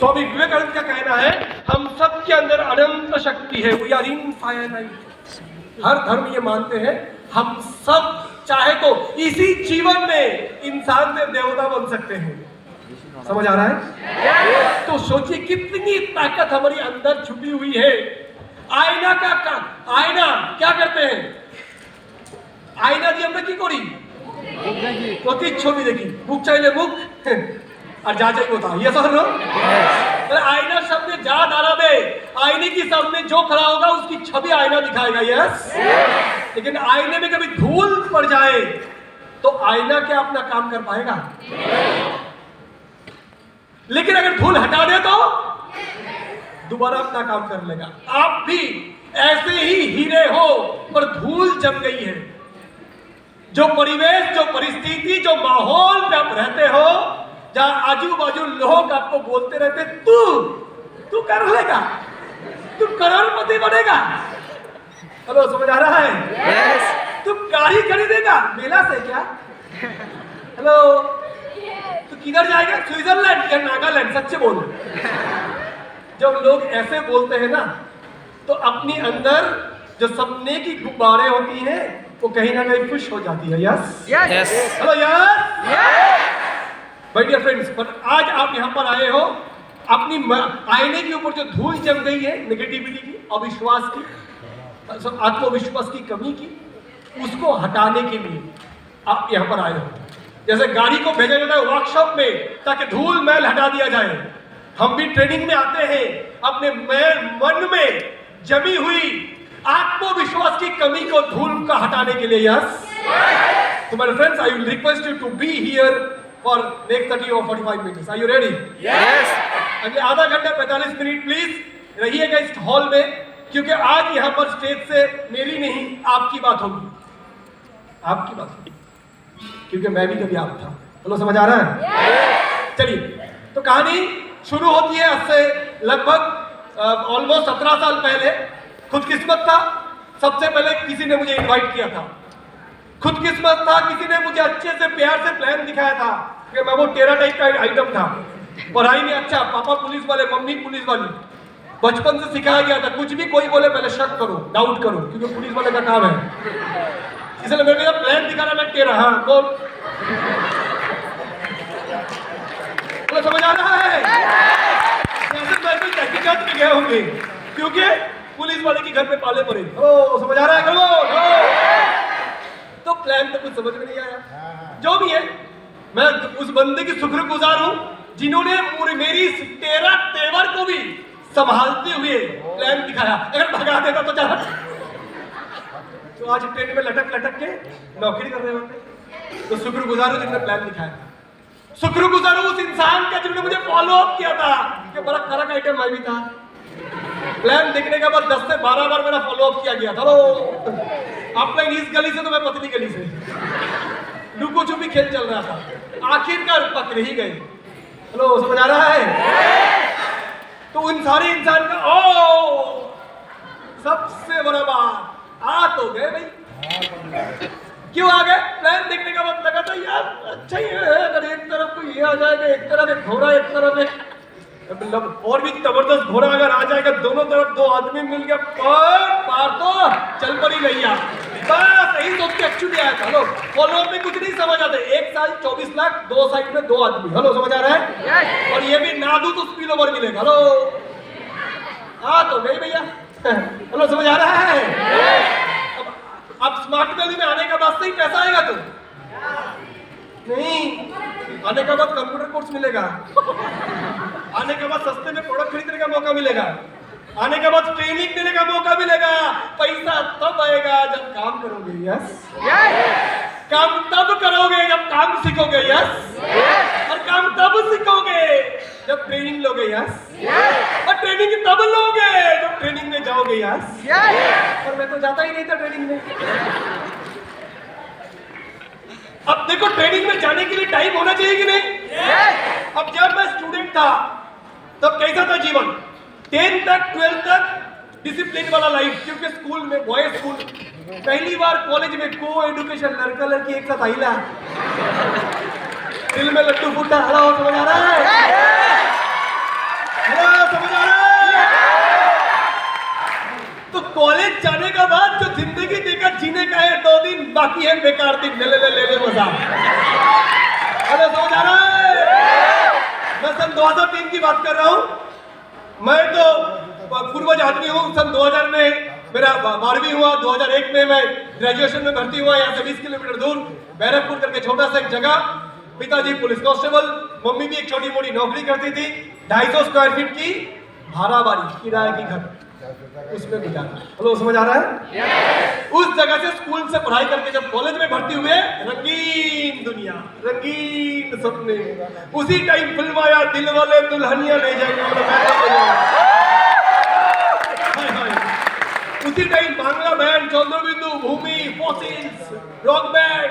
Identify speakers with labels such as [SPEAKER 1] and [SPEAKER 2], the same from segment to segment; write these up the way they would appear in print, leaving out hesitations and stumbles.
[SPEAKER 1] स्वामी विवेकानंद का कहना है हम सब के अंदर अनंत शक्ति है, वी आर इनफाइनाइट। हर धर्म ये मानते हैं हम सब चाहे तो इसी जीवन में इंसान से देवता बन सकते हैं। समझ आ रहा है? तो सोचिए कितनी ताकत हमारी अंदर छुपी हुई है। आईना का काम, आईना क्या करते हैं? आईना দিয়ে আমরা কি করি? প্রতিচ্ছবি দেখি, মুখ চাইলে মুখ আর যা চাইবো তা। ये समझ लो? आईना सामने जा दाঁড়াবে, आईने के सामने जो खड़ा होगा उसकी छवि आईना दिखाएगा। यस, लेकिन आईने में कभी धूल पड़ जाए तो आईना क्या अपना काम कर पाएगा? लेकिन अगर धूल हटा दे तो दोबारा अपना काम कर लेगा। आप भी ऐसे ही हीरे हो पर धूल जम गई है। जो परिवेश, जो परिस्थिति, जो माहौल पे आप रहते हो, जहां आजू बाजू लोग आपको बोलते रहते तू कर लेगा, तू करोड़पति बनेगा। हेलो, समझ आ रहा है? yes. तू गाड़ी खरीदेगा मेला से क्या? हेलो, तू किधर जाएगा? स्विट्जरलैंड या नागालैंड? सच्चे बोल। जब लोग ऐसे बोलते हैं ना तो अपनी अंदर जो सपने की गुब्बारे होती हैं वो कहीं ना कहीं खुश हो जाती है। Yes
[SPEAKER 2] yes,
[SPEAKER 1] hello, yes my dear friends. पर आज आप यहाँ पर आए हो अपनी आईने के ऊपर जो धूल जम गई है नेगेटिविटी की, अविश्वास की, आत्मविश्वास की कमी की, उसको हटाने के लिए आप यहाँ पर आए हो। जैसे गाड़ी को भेजा जाता है वर्कशॉप में ताकि धूल मैल हटा दिया जाए, हम भी ट्रेनिंग में आते हैं अपने मन में जमी हुई आत्मविश्वास की कमी को, धूल का हटाने के लिए। यस, तो my friends, I will request you to be here for next 30 or 45 minutes. Are you ready?
[SPEAKER 2] Yes.
[SPEAKER 1] अगले आधा घंटा 45 मिनट प्लीज रहिएगा इस हॉल में, क्योंकि आज यहाँ पर स्टेज से मेरी नहीं आपकी बात होगी, आपकी बात होगी, क्योंकि मैं भी कभी आप था। चलो, समझ आ रहा है? चलिए, तो कहानी शुरू होती है आज से लगभग ऑलमोस्ट 17 साल पहले। खुदकिस्मत था, सबसे पहले किसी ने मुझे इनवाइट किया था। खुदकिस्मत था, किसी ने मुझे अच्छे से प्यार से प्लान दिखाया था कि मैं वो टेरा टाइप का आइटम था। पढ़ाई में अच्छा, पापा पुलिस वाले, मम्मी पुलिस वाली, बचपन से सिखाया गया था कुछ भी कोई बोले पहले शक करो, डाउट करो, क्योंकि पुलिस वाले का काम है। इसलिए मेरे को प्लान दिखाना मैं टेरा। हाँ, बोल, समझ आ रहा है? तहकीकात में गए होंगे क्योंकि पुलिस वाले की घर पे पाले पड़े। ओ, समझ आ रहा है? करो। तो प्लान तो कुछ समझ में नहीं आया। जो भी है, मैं उस बंदे की शुक्रगुजार हूं जिन्होंने मेरी तेरा तेवर को भी संभालते हुए प्लान दिखाया। अगर भगा देता तो चला, तो आज ट्रेन में लटक लटक के नौकरी कर रहे होते। तो शुक्रगुजार हूं जिन्होंने प्लान दिखाया। शुक्रगुजार हूं उस इंसान का जिन्होंने मुझे फॉलो अप किया था कि बड़ा करक आइटम मैं भी था। प्लान देखने के बाद 10 से 12 बार मेरा फॉलो अप किया गया था। अपना इस गली से तो मैं पतली गली से लुको छुपी खेल चल रहा था, आखिरकार पकड़ ही गए। हेलो, समझ आ रहा है? तो उन सारे इंसान का सबसे बड़ा बात आ तो गए भाई। क्यों आ गए? प्लान देखने का बाद लगा था यार अच्छा ही है, अगर एक तरफ तो ये आ जाएगा, एक तरफ एक घोड़ा, एक तरफ एक मतलब और भी जबरदस्त घोड़ा अगर आ जाएगा, दोनों तरफ 2 आदमी मिल गया, पार तो चल पड़ी गैया। बस यही सोच के एक्चुअली आया था। हेलो, फॉलोअप में कुछ नहीं समझ आता। 1 साल 24 लाख, 2 साइड में 2 आदमी। हेलो, समझ आ रहा है? और ये भी ना दूं तो स्पीड ओवर मिलेगा। हेलो, हाँ तो गई भैया। हेलो, समझ आ रहा है? अब स्मार्ट वैली में आने का बाद से ही पैसा आएगा तो नहीं, आने के बाद कंप्यूटर कोर्स मिलेगा, आने के बाद सस्ते में प्रोडक्ट खरीदने का मौका मिलेगा, आने के बाद ट्रेनिंग देने का मौका मिलेगा। पैसा तब आएगा जब काम करोगे। यस, काम तब करोगे जब काम सीखोगे। यस, और काम तब सीखोगे जब ट्रेनिंग लोगे। यस, और ट्रेनिंग तब लोगे जब ट्रेनिंग में जाओगे। यस, और मैं तो जाता ही नहीं था ट्रेनिंग में। अब देखो, ट्रेनिंग में जाने के लिए टाइम होना चाहिए कि नहीं? अब जब मैं स्टूडेंट था तब कैसा था जीवन? 10 तक 12 तक डिसिप्लिन वाला लाइफ, क्योंकि स्कूल में बॉयज स्कूल, पहली बार कॉलेज में को एजुकेशन, लड़का लड़की एक साथ आईला, दिल में लड्डू फूटा। हरा हो, समझ आ रहा है? जीने का है 2 दिन, बाकी है बेकार दिन, ले मजा। अरे समझ आ रहा है? मैं सन 2003 की बात कर रहा हूँ। मैं तो पूर्वज आदमी हूँ। सन 2000 में मेरा 12वीं हुआ, 2001 में मैं ग्रेजुएशन में भर्ती हुआ। यहाँ से 20 किलोमीटर दूर बैरकपुर करके छोटा सा एक जगह। पिताजी पुलिस कांस्टेबल, मम्मी भी एक छोटी मोटी नौकरी करती थी। 250 स्क्वायर फीट की भाड़ाबारी किराए की घर, उसमें गुजारा। हेलो, समझ आ रहा है? उस जगह से स्कूल से पढ़ाई करके जब कॉलेज में भर्ती हुए, रंगीन दुनिया, रंगीन सपने। उसी टाइम फिल्म आया दिल वाले दुल्हनिया ले जाएंगे। उसी time Bangla band, Chandrabindu, Bhoomi, Fossils, rock band,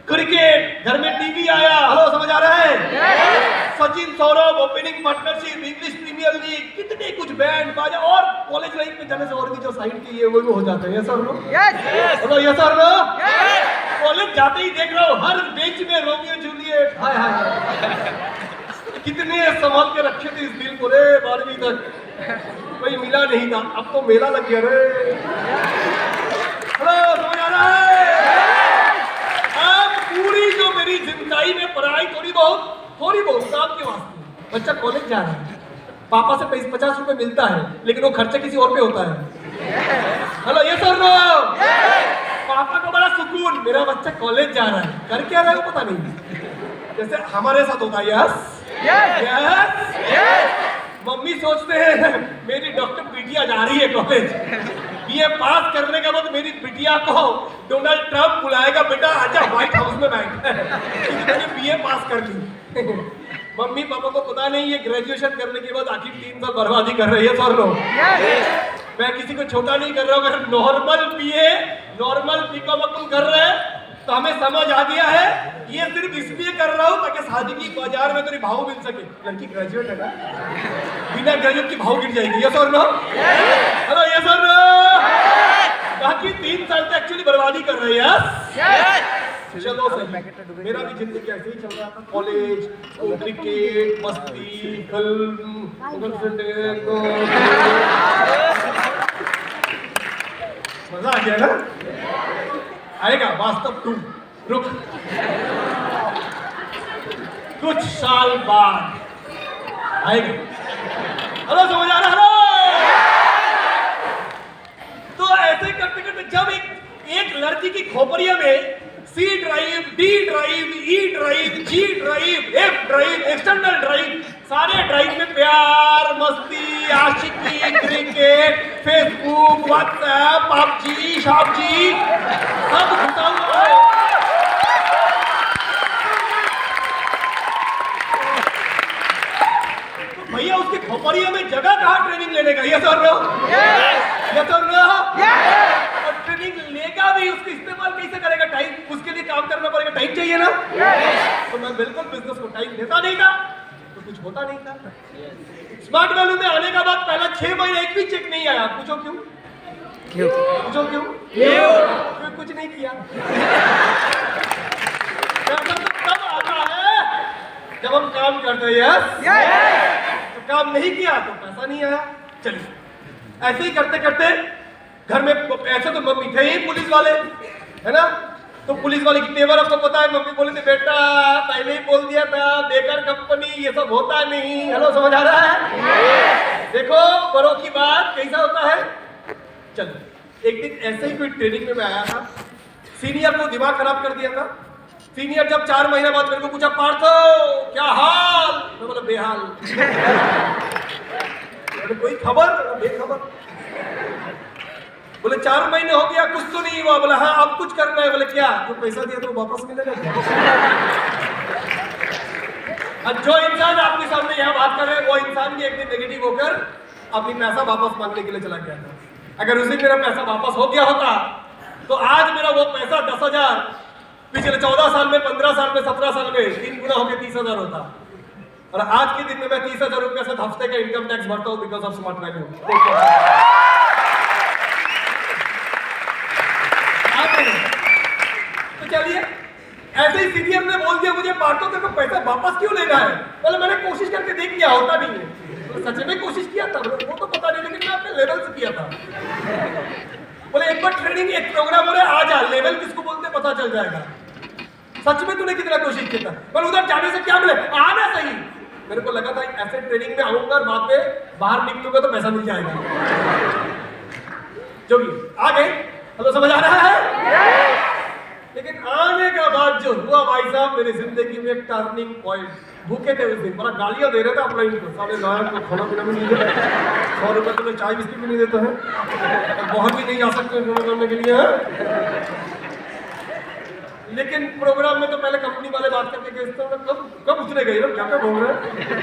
[SPEAKER 1] cricket, घर में टीवी आया। हेलो, समझ आ रहा है? Sachin Sourav opening partnership, English Premier League, कितने कुछ बैंड बाजा। और कॉलेज लाइफ में जाने से और भी जो साइड की है वो हो जाते हैं। यस और नो? हेलो, यस और नो? कॉलेज जाते ही देख रहा हूँ हर बेंच में रोमियो जूलियट। हाय हाय, कितने संभाल के रखे थे इस दिल को रे 12वीं तक, कोई मिला नहीं था। अब तो मेला लग गया रे। हेलो, समझ आ रहा है? अब पूरी जो मेरी जिंदगी में पढ़ाई थोड़ी बहुत काम के वास्ते। बच्चा कॉलेज जा रहा है, पापा से 50 रुपए मिलता है, लेकिन वो खर्चा किसी और पे होता है। हेलो, ये सर नो? पापा को बड़ा सुकून, मेरा बच्चा कॉलेज जा रहा है। कर क्या रहा है वो पता नहीं, जैसे हमारे साथ होता है। Yes yes. मम्मी सोचते हैं मेरी डॉक्टर बिटिया जा रही है कॉलेज, बीए पास करने के बाद मेरी बिटिया को डोनाल्ड ट्रंप बुलाएगा, बेटा आजा व्हाइट हाउस में बैठ, मैंने बीए पास कर ली। मम्मी पापा को पता नहीं ये ग्रेजुएशन करने के बाद आखिर 3 साल बर्बादी कर रही है। सर लो, मैं किसी को छोटा नहीं कर रहा हूँ। अगर नॉर्मल बीए, नॉर्मल बीकॉम कर रहे हैं तो हमें समझ आ गया है ये सिर्फ इसलिए कर रहा हूँ ताकि शादी की बाजार में तेरी भाव मिल सके। लड़की ग्रेजुएट है ना, बिना ग्रेजुएट की भाव गिर जाएगी। यस और नो? हेलो, यस और नो? बाकी 3 साल तो एक्चुअली बर्बादी कर रहे हैं। चलो सही, मेरा भी जिंदगी ऐसे ही चल रहा था। कॉलेज, क्रिकेट, मस्ती, फिल्म, मजा आ गया ना? आएगा वास्तव 2, रुक कुछ साल बाद आएगा। हेलो, समझ आ रहा? हेलो, तो ऐसे करते करते जब एक लड़की की खोपड़िया में C drive, D drive, E drive, G drive, F drive, external drive, सारे ड्राइव में प्यार, मस्ती, आशिकी, क्रिकेट, फेसबुक, व्हाट्सएप, पबजी, शॉपजी सब घुसा हुआ है। तो भैया उसके खोपड़िया में जगह कहाँ ट्रेनिंग लेने का? यस और नो? यस और नो? और ट्रेनिंग लेगा भी, उसका इस्तेमाल कैसे करेगा? टाइम, उसके लिए काम करना पड़ेगा, टाइम चाहिए ना। तो मैं बिल्कुल बिजनेस को टाइम देता नहीं था, तो कुछ होता नहीं था। स्मार्ट वैल्यू में आने का बाद पहला 6 महीने एक भी चेक नहीं आया। पूछो क्यों? पूछो क्यों? कुछ नहीं किया। पैसा तो तब आता है जब हम काम करते हैं। यस, तो काम नहीं किया तो पैसा नहीं आया। चलिए, ऐसे ही करते करते घर में ऐसे तो मम्मी थे ही पुलिस वाले, है ना? तो पुलिस वाले की तेवर आपको पता है। मम्मी बोली थी, बेटा पहले ही बोल दिया था, बेकार कंपनी, ये सब होता नहीं। हेलो, समझ आ रहा है? देखो बड़ों की बात कैसा होता है। चलो, एक दिन ऐसे ही कोई ट्रेनिंग में मैं आया था, सीनियर को दिमाग खराब कर दिया था। सीनियर जब 4 महीने बाद मेरे को पूछा, पार्थो क्या हाल? मैं बोला बेहाल। कोई खबर? बेखबर। बोले 4 महीने हो गया, कुछ तो नहीं हुआ। बोला हाँ, अब कुछ करना है। बोले क्या? जो पैसा दिया तो वापस मिलेगा क्या? जो इंसान आपके सामने यहाँ बात कर रहे हैं वो इंसान भी एक दिन नेगेटिव होकर अपनी पैसा वापस मांगने के लिए चला गया था। अगर उस दिन मेरा पैसा वापस हो गया होता तो आज मेरा वो पैसा 10,000 पिछले 14 साल में, 15 साल में, 17 साल में 3 गुना होकर 30,000 होता। और आज के दिन में मैं 30,000 रुपये से हफ्ते का इनकम टैक्स भरता हूँ बिकॉज ऑफ स्मार्ट वैल्यू। तो चलिए, ऐसे ही सीनियर ने बोल दिया मुझे, पार्थो तेरे को पैसा वापस क्यों लेना है? बोले मैंने कोशिश करके देख लिया, होता नहीं है। तो सच में कोशिश किया था, वो तो पता नहीं, लेकिन मैं अपने लेवल से किया था। बोले एक बार ट्रेनिंग एक प्रोग्राम हो रहा है, आ जा, लेवल किसको बोलते पता चल जाएगा। सच में तूने कितना कोशिश किया था, पर उधर जाने से क्या मिले, आना सही। मेरे को लगा था ऐसे ट्रेनिंग में आऊंगा और बाद में बाहर निकलूंगा तो पैसा मिल जाएगा। जो भी आ गए, तो समझ आ रहा है। लेकिन आने का बाद जो हुआ भाई साहब, मेरी जिंदगी में एक टर्निंग पॉइंट। भूखे थे उस दिन, बड़ा गालियां दे रहे थे अपना इनको, साले लायक को खाना पीना भी नहीं देते, 100 रुपए तो चाय बिस्किट भी नहीं देते हैं, बाहर भी नहीं आ सकते करने के लिए है। लेकिन प्रोग्राम में तो पहले कंपनी वाले बात करके गए, कब उसने गई ना, क्या क्या बोल रहे हैं।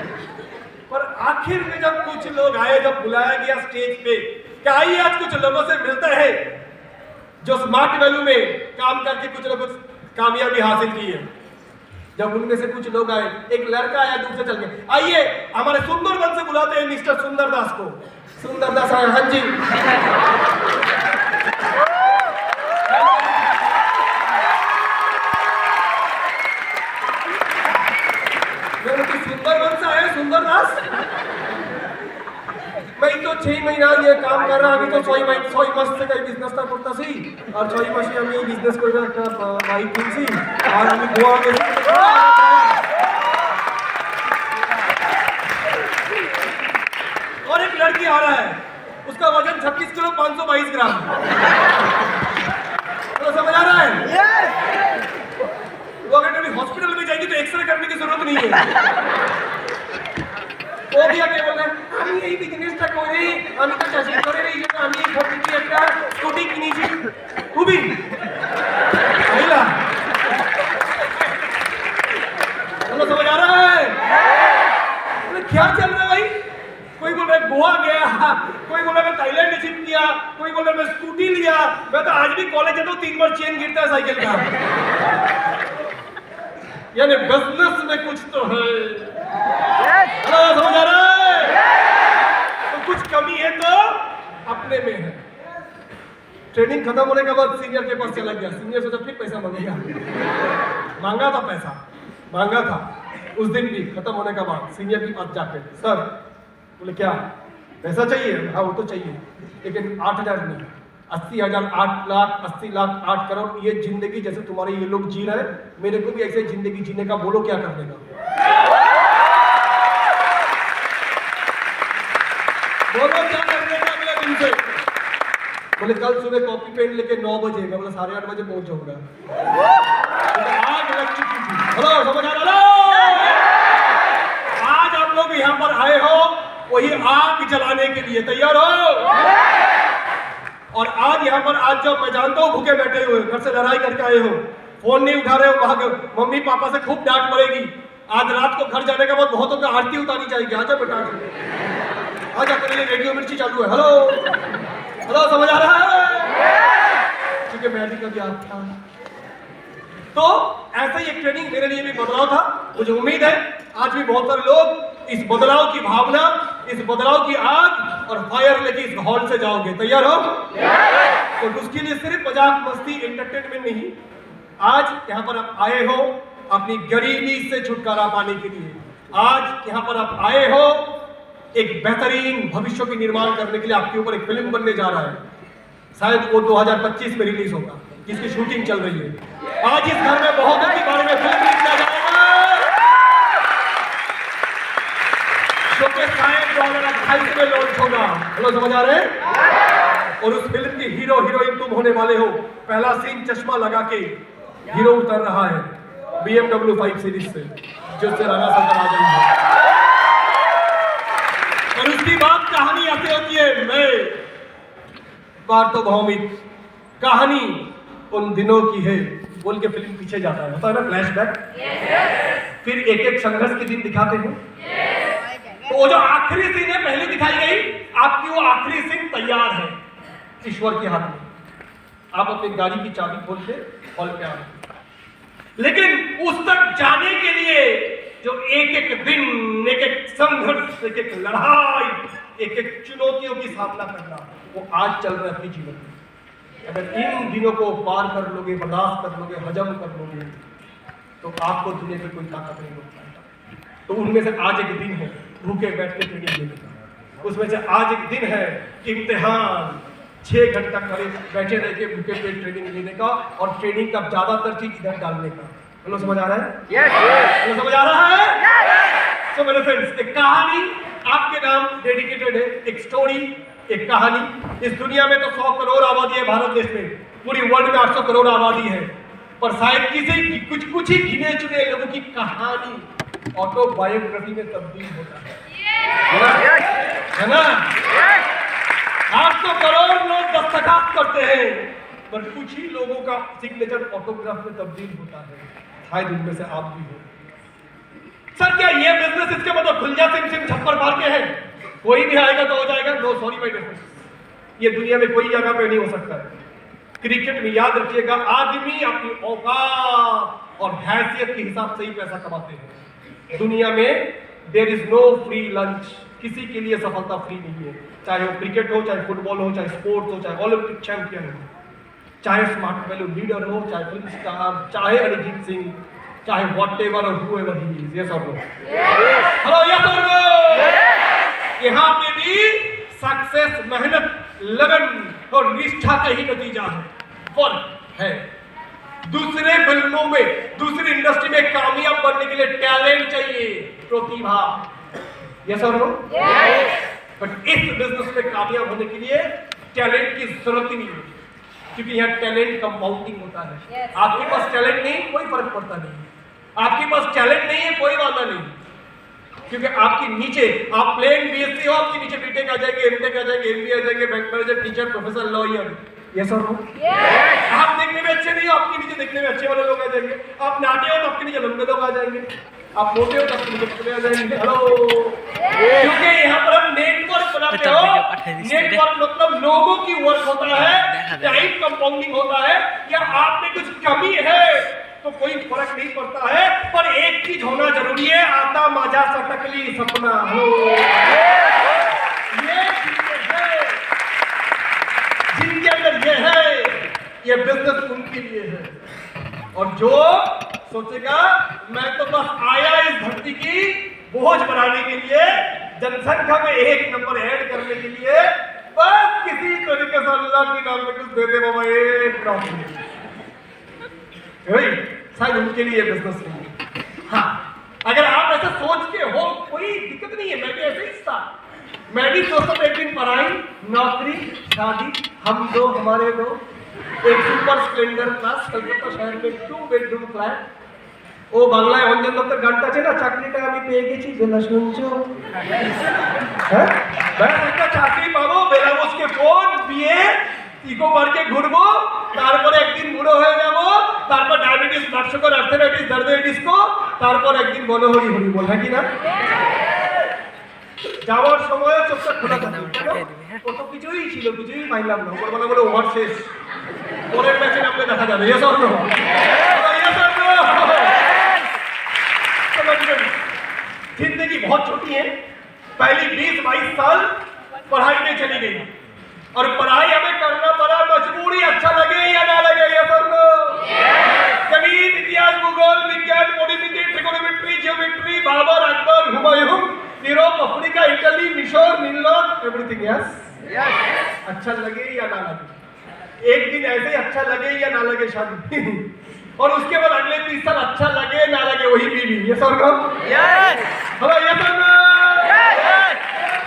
[SPEAKER 1] पर आखिर में जब कुछ लोग आए, जब बुलाया गया स्टेज पे, क्या आइए आज कुछ लोगों से मिलते हैं जो स्मार्ट वैल्यू में काम करके कुछ ना कुछ कामयाबी हासिल की है। जब उनमें से कुछ लोग आए, एक लड़का आया दूर से चल के, आइए हमारे सुंदरबन से बुलाते हैं मिस्टर सुंदरदास को। सुंदरदास आए, हाँ जी। सुंदरबन से आए सुंदरदास, मैं तो 6 महीना ये काम कर रहा, अभी तो 6 मास से काही बिजनेस टा करता सी, और 6 मासी আমি এই বিজনেস করে একটা বাইক কিনছি, আর আমি গোয়া গেছি। और एक लड़की आ रहा है, उसका वजन 36 किलो 522 ग्राम। तो समझ आ रहा है? वो अगर कभी हॉस्पिटल में जाएगी तो एक्सरे करने की जरूरत नहीं है। वो भी आके बोल रहे हैं, আমি এই বিজনেসটা করে, আমি তো চাকরি করে এই জন্য আমি এই ঘরটি একটা স্কুটি কিনেছি। খুবই মহিলা, चलो समझ आ रहा है? क्या चल रहा है भाई? कोई बोल रहा है गोवा गया, कोई बोल रहा है मैं थाईलैंड ने शिफ्ट किया, कोई बोल रहा है मैं स्कूटी लिया। मैं तो आज भी कॉलेज जाता हूँ 3 बार चेन गिरता है साइकिल का। यानी बिजनेस में कुछ तो है। समझ आ रहा है? तो कुछ कमी है तो अपने में है। ट्रेनिंग खत्म होने के बाद सीनियर के पास चला गया, सीनियर से फिर पैसा मांगेगा। मांगा था पैसा, मांगा था उस दिन भी। खत्म होने के बाद सीनियर के पास जाके, सर बोले क्या पैसा चाहिए? हाँ वो तो चाहिए, लेकिन 8,000 नहीं, 80,000, 8 लाख, 80 लाख, 8 करोड़। ये जिंदगी जैसे तुम्हारे ये लोग जी रहे हैं, मेरे को भी ऐसे जिंदगी जीने का, बोलो क्या कर देगा? बोलो क्या कर देगा अगले दिन से? बोले कल सुबह कॉपी पेन लेके 9 बजे, मैं बोला 8:30 बजे पहुंच जाऊंगा। आग लग चुकी थी। हेलो, समझ आ रहा है? आज आप लोग यहाँ पर आए हो वही आग जलाने के लिए, तैयार हो? और आज यहाँ पर, आज जब मैं जानता हूँ भूखे बैठे हुए, घर से लड़ाई करके आए हो, फोन नहीं उठा रहे हो, वहां मम्मी पापा से खूब डांट पड़ेगी। आज रात को घर जाने के बाद बहुतों की आरती उतारी जाएगी। आजा बेटा, आजा, तेरे लिए रेडियो मिर्ची चालू है। हेलो हेलो, समझ आ रहा है? ठीक है, मैं भी कभी आता। तो ऐसा ही एक ट्रेनिंग मेरे लिए भी बदलाव था। मुझे उम्मीद है आज भी बहुत सारे लोग इस बदलाव की भावना, इस बदलाव की आग और फायर लेके इस हॉल से जाओगे। तैयार हो? तो उसके लिए सिर्फ मजाक मस्ती एंटरटेनमेंट नहीं, आज यहाँ पर आप आए हो अपनी गरीबी से छुटकारा पाने के लिए। आज यहाँ पर आप आए हो एक बेहतरीन भविष्य के निर्माण करने के लिए। आपके ऊपर एक फिल्म बनने जा रहा है, शायद वो 2025 में रिलीज होगा, जिसकी शूटिंग चल रही है। आज इस घर में बहुतों के बारे में फिल्म लिखा जाएगा, जो कि शायद 2028 में लॉन्च होगा। हेलो, समझ आ रहे हैं? और उस फिल्म की हीरो हीरोइन तुम होने वाले हो। पहला सीन चश्मा लगा के हीरो उतर रहा है BMW 5 सीरीज से, जो से राणा शंकर आ गई है। और उसकी बात कहानी ऐसे होती है, मैं वार्तो भौमिक कहानी उन दिनों की है बोल के फिल्म पीछे जाता है, होता है ना फ्लैशबैक। फिर एक एक संघर्ष के दिन दिखाते हैं। तो वो जो आखिरी सीन है पहले दिखाई गई, आपकी वो आखिरी सीन तैयार है ईश्वर के हाथ में। आप अपनी गाड़ी की चाबी खोल के हॉल पे आ रहे, लेकिन उस तक जाने के लिए जो एक एक दिन, एक एक संघर्ष, एक एक लड़ाई, एक एक चुनौतियों की सामना करना, वो आज चल रहा है अपने जीवन में। अगर इन दिनों को पार कर लोगे, बर्दाश्त कर लोगे, हजम कर लोगे, तो आपको दुनिया में कोई ताकत नहीं रोक पाएगा। तो उनमें से आज एक दिन है भूखे बैठ के ट्रेनिंग लेने का, उसमें से आज एक दिन है इम्तिहान, 6 घंटा करीब बैठे रह के बुके पे ट्रेनिंग लेने का और ट्रेनिंग का ज्यादातर चीज इधर डालने का। हेलो, समझ आ रहा है? हेलो, समझ आ रहा है? तो मेरे फ्रेंड्स, एक कहानी आपके नाम डेडिकेटेड है, एक स्टोरी, एक कहानी। इस दुनिया में तो 100 करोड़ आबादी है भारत देश में, पूरी वर्ल्ड में 800 करोड़ आबादी है, पर शायद किसी कुछ ही गिने चुने लोगों की कहानी ऑटोबायोग्राफी में तब्दील होता है ना? 800 करोड़ लोग दस्तखत करते हैं, पर कुछ ही लोगों का सिग्नेचर ऑटोग्राफ में तब्दील होता है। शायद उनमें से आप भी हो। सर, क्या ये बिजनेस इसके मतलब खुलजा सिम सिम छप्पर मार के है, कोई भी आएगा तो हो जाएगा? नो, सॉरी माय डियर, ये दुनिया में कोई जगह पे नहीं हो सकता है। क्रिकेट में याद रखिएगा, आदमी अपनी औकात और हैसियत के हिसाब से ही पैसा कमाते हैं। दुनिया में there is no free lunch, किसी के लिए सफलता फ्री नहीं है। चाहे वो क्रिकेट हो, चाहे फुटबॉल हो, चाहे स्पोर्ट्स हो, चाहे ओलंपिक चैंपियन हो, चाहे स्मार्ट वैल्यू लीडर हो, चाहे फिल्म स्टार, चाहे अरिजीत सिंह, चाहे व्हाटएवर और हूएवर ही इज। यस और नो? हेलो, यस और नो? यहाँ पे भी सक्सेस मेहनत, लगन और निष्ठा का ही नतीजा है, फर्क है। दूसरे फिल्मों में, दूसरी इंडस्ट्री में कामयाब बनने के लिए टैलेंट चाहिए, प्रतिभा। यस और नो? बट इस बिजनेस में कामयाब होने के लिए टैलेंट की जरूरत ही नहीं है, क्योंकि यहाँ टैलेंट कंपाउंडिंग होता है। आपके पास टैलेंट नहीं, कोई फर्क पड़ता नहीं। आपके पास टैलेंट नहीं है, कोई वादा नहीं, क्योंकि आपके नीचे, आप प्लेन बीएससी हो, आपके नीचे बीटेक आ जाएंगे, एमटेक आ जाएंगे, एमबीए आ जाएंगे, bank manager, teacher, professor, lawyer. Yes और नो? आप देखने में अच्छे नहीं हो, आपके नीचे देखने में अच्छे वाले लोग आ जाएंगे। आप नाटे हो तो आपके नीचे लंबे लोग आ जाएंगे। आप मोटे हो तो आपके नीचे पतले आ जाएंगे। हेलो, क्योंकि यहाँ पर हम नेटवर्क बनाते हो। नेटवर्क मतलब लोगों की वर्क होता है, टाइम कंपाउंडिंग होता है। या आप में कुछ कमी है तो कोई फर्क नहीं पड़ता है, पर एक चीज होना जरूरी है, आता माजा सटकली सपना हो। ये चीजें है जिनके अंदर ये है, ये बिजनेस उनके लिए है। और जो सोचेगा मैं तो बस आया इस धरती की बोझ बनाने के लिए, जनसंख्या में 1 नंबर ऐड करने के लिए, बस किसी तरीके से अल्लाह के नाम में कुछ दे दे बाबा, एक प्रॉफिट, शायद उनके लिए बिजनेस नहीं। हाँ, अगर आप ऐसा सोच के हो, कोई दिक्कत नहीं है, मैं भी ऐसे ही था। मैं भी सोचता था एक दिन पढ़ाई, नौकरी, शादी, हम दो हमारे दो, एक सुपर स्प्लेंडर क्लास कलकत्ता शहर में 2 बेडरूम फ्लैट, ও বাংলায় অঞ্জনদত্তের গানটা আছে না, চাকরিটা আমি পেয়ে গেছি বেলা শুনছো, হ্যাঁ ব্যাস একটা চাকরি পাবো, বেলাবসকে ফোন, বিয়ে, ইকো পার্কে ঘুরবো, তারপরে একদিন বুড়ো হয়ে যাব, তারপর ডায়াবেটিস, ব্লাড সুগার, আর্থারাইটিস, দর্দ ডিস্কো, তারপর একদিন বলো হরি হরি বল, হ্যাঁ কি না? যাওয়ার সময় চোখটা খোলা থাকে, কত কিছুই ছিল, কিছুই পাইলাম না, ওপরবেলা বলে ওভার শেষ, পরের ম্যাচে নামলে দেখা যাবে। Yes or no? Yes or no? जिंदगी बहुत छोटी है, पहली 20-22 साल पढ़ाई में चली गई, और पढ़ाई हमें करना पड़ा मजबूरी, अच्छा लगे या ना लगे। ये सब गणित, इतिहास, भूगोल, विज्ञान, polity, trigonometry, geometry, Babar, Akbar, Humayun, Europe, Africa, Italy, मिशोर, नीलनॉर्थ, एवरीथिंग। यस, अच्छा लगे या ना लगे, एक दिन ऐसे अच्छा लगे या ना लगे शादी, और उसके बाद अगले 30 साल अच्छा लगे ना लगे वही बीवी। ये सब यस, हेलो, ये सब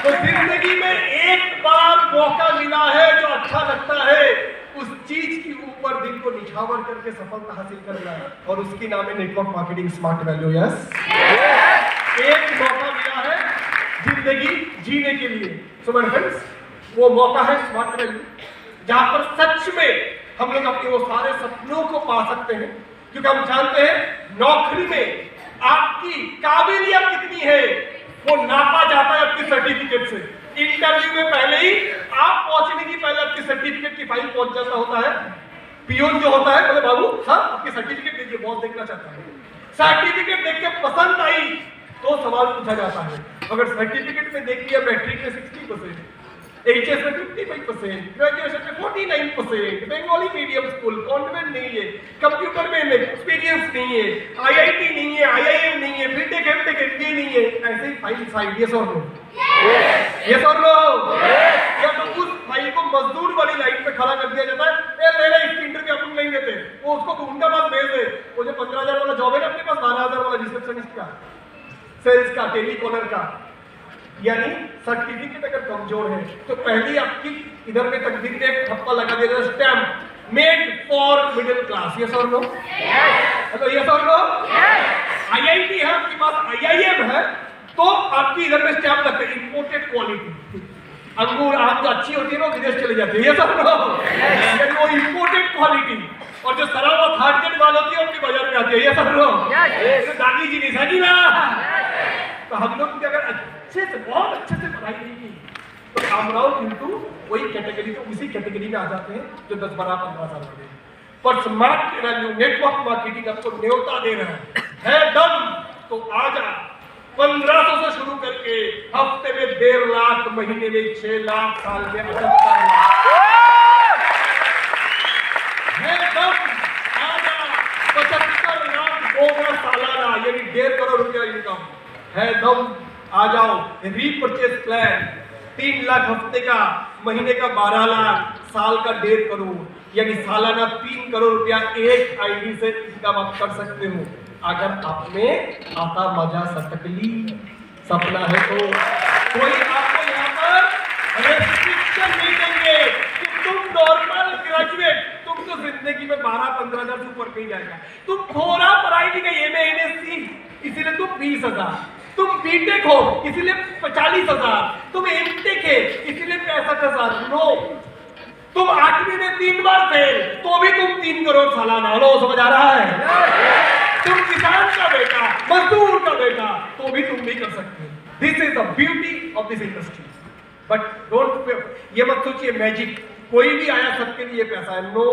[SPEAKER 1] तो जिंदगी में एक बार मौका मिला है, जो अच्छा लगता है उस चीज के ऊपर दिल को निछावर करके सफलता हासिल करना है, और उसकी नाम है network marketing smart value. Yes, एक मौका मिला है जिंदगी जीने के लिए। सो माय फ्रेंड्स, वो मौका है स्मार्ट वैल्यू, जहां पर सच में हम लोग अपने वो सारे सपनों को पा सकते हैं, क्योंकि हम जानते हैं नौकरी में आपकी काबिलियत कितनी है वो नापा जाता है आपकी सर्टिफिकेट से। इंटरव्यू में पहले ही आप पहुंचने की पहले आपकी सर्टिफिकेट की फाइल पहुंच जाता होता है। पियोन जो होता है बोले बाबू हाँ आपकी सर्टिफिकेट दीजिए, बॉस देखना चाहता है। सर्टिफिकेट देख के पसंद आई तो सवाल पूछा जाता है। अगर सर्टिफिकेट में देख लिया मैट्रिक में 60%, एचएस में 55%, ग्रेजुएशन में 49%, बंगाली मीडियम स्कूल, कॉन्वेंट नहीं है, कंप्यूटर में एक्सपीरियंस नहीं है, आईआईटी नहीं है, आईआईएम नहीं है, बीटेक एमटेक एमबीए नहीं है, ऐसे ही फाइल साइड। यस और नो? यस और नो? या तो उस फाइल को मजदूर वाली लाइन खड़ा कर दिया जाता है, ले ले इसकी इंटरव्यू अपन नहीं देते, वो उसको तो उनका पास भेज दे। वो जो 15,000 वाला जॉब है ना अपने पास, 12,000 वाला रिसेप्शनिस्ट का, सेल्स का, टेलीकॉलर का, यानी सर्टिफिकेट अगर कमजोर है तो पहले आपकी इधर में तकदीर ने एक ठप्पा लगा दिया, stamp made for middle class. Yes और नो? हेलो, यस और नो? आईआईटी है आपके पास, आईआईएम है, तो आपकी इधर में स्टैम्प लगता है इंपोर्टेड क्वालिटी। अंगूर आम जो अच्छी होती है ना विदेश चले जाते हैं, ये सब यानी वो इंपोर्टेड क्वालिटी। और जो सरा हुआ थर्ड ग्रेड माल होती है अपनी बाजार में आती है, ये सब लोग दादी जी नहीं सही ना। तो हम लोग अगर अच्छे से, बहुत अच्छे से पढ़ाई नहीं की तो कामराव किंतु वही कैटेगरी, तो उसी कैटेगरी में आ जाते हैं जो 10, 12, 15 साल वाले। पर स्मार्ट वैल्यू नेटवर्क मार्केटिंग आपको न्योता दे रहा है दम, तो आ जा 1500 से शुरू करके हफ्ते में 1.5 लाख, महीने में 6 लाख, साल में 78 लाख है दम। आ जा 75 लाख बोनस सालाना, यानी 1.5 करोड़ रुपया इनकम है दम। आ जाओ रीपरचेज प्लान 3 लाख हफ्ते का, महीने का 12 लाख, साल का 1.5 करोड़, यानी सालाना 3 करोड़ रुपया एक आईडी से इनकम आप कर सकते हो। अगर आप में आता मजा सटकली सपना है तो कोई आपको यहाँ पर रेस्ट्रिक्शन नहीं देंगे कि तुम नॉर्मल ग्रेजुएट, तुम तो जिंदगी में 12-15 हजार से ऊपर नहीं जाएगा। तुम थोड़ा पढ़ाई नहीं गई, एमए एमएससी, इसीलिए तुम 20,000, तुम बीटेक हो इसीलिए 40,000, तुम एमटेक है इसीलिए 65,000। नो, तुम 8वीं में 3 बार फेल तो भी तुम 3 करोड़ सालाना। लो, समझ आ रहा है? तुम किसान का बेटा, मजदूर का बेटा, तो भी तुम नहीं कर सकते। This is the beauty of this industry. But don't, ये मत सोचिए मैजिक कोई भी आया सबके लिए पैसा है। नो,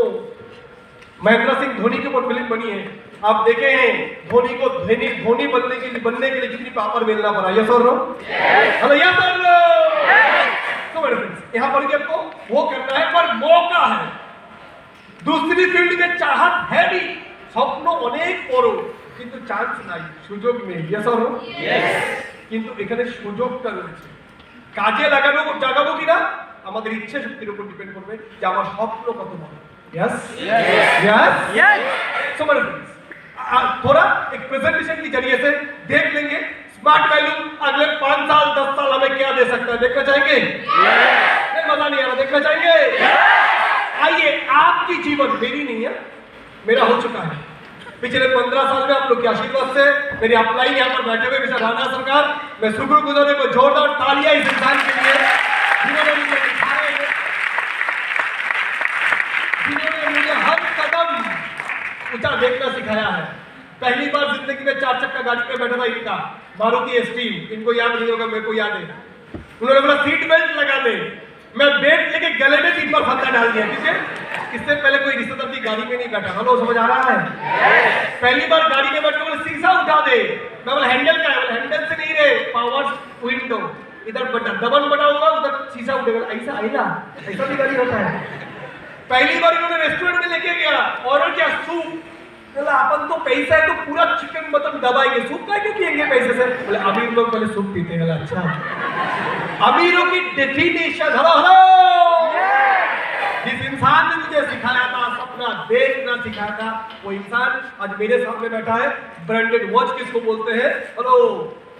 [SPEAKER 1] महेंद्र सिंह धोनी के ऊपर फिल्म बनी है, आप देखे हैं धोनी को धोनी बनने के लिए कितनी पापड़ बेलना पड़ा। यस और नो? हेलो, यस और नो? तो मेरे फ्रेंड्स, यहाँ पर भी आपको वो करना है, पर मौका है। दूसरी फील्ड में चाहत है भी, स्वप्न अनेक बड़ो, কিন্তু চান্স নাই, সুযোগ নেই। यस और नो? কিন্তু এখানে সুযোগটা রয়েছে, কাজে জাগাবো কিনা আমাদের ইচ্ছে শক্তির উপর ডিপেন্ড করবে যে আমার স্বপ্ন কত বড়। Yes yes yes. सो मेरे फ्रेंड्स, थोड़ा एक प्रेजेंटेशन के जरिए से देख लेंगे स्मार्ट वैल्यू अगले 5 साल 10 साल हमें क्या दे सकता है। देखना चाहेंगे? नहीं, मजा नहीं आ रहा, देखना चाहेंगे? आइए, आपकी जीवन, मेरी नहीं है, मेरा हो चुका है पिछले 15 साल में आप लोग के आशीर्वाद से। मेरी अपलाइन यहाँ पर बैठे हुए मिस्टर राणा सरकार, मैं शुक्रगुजार हूं, जोरदार तालियां इस इंसान के लिए जिन्होंने मुझे दिखाए, जिन्होंने मुझे हर कदम ऊंचा देखना सिखाया है। पहली बार जिंदगी में 4 चक्का गाड़ी पे बैठा था इनका, मारुति एस्ट्रीम, इनको याद नहीं होगा, मेरे को याद है। उन्होंने बोला सीट बेल्ट लगा दे, मैं बेल्ट लेके गले में 3 बार फंदा डाल दिया, ठीक है? इससे पहले कोई रिश्तेदार की गाड़ी में नहीं बैठा। हेलो, समझ आ रहा है? पहली बार गाड़ी में बैठे बोले शीशा उठा दे, मैं बोला हैंडल का है, बोला हैंडल से नहीं रे, पावर विंडो, इधर बटन दबन बना होगा, उधर शीशा उठेगा। ऐसा आएगा, ऐसा भी गाड़ी होता है। पहली बार इन्होंने रेस्टोरेंट में लेके गया, ऑर्डर किया सूप, बोला अपन तो पैसा है तो पूरा चिकन मटन दबाएंगे, सूप का क्यों पिएंगे पैसे से? बोले अमीर लोग पहले सूप पीते हैं। अच्छा, अमीरों की डेफिनेशन। हेलो हेलो, जिस इंसान ने मुझे सिखाया था, सपना देखना सिखाया था, वो इंसान आज मेरे सामने बैठा है। ब्रांडेड वॉच किसको बोलते हैं? हेलो,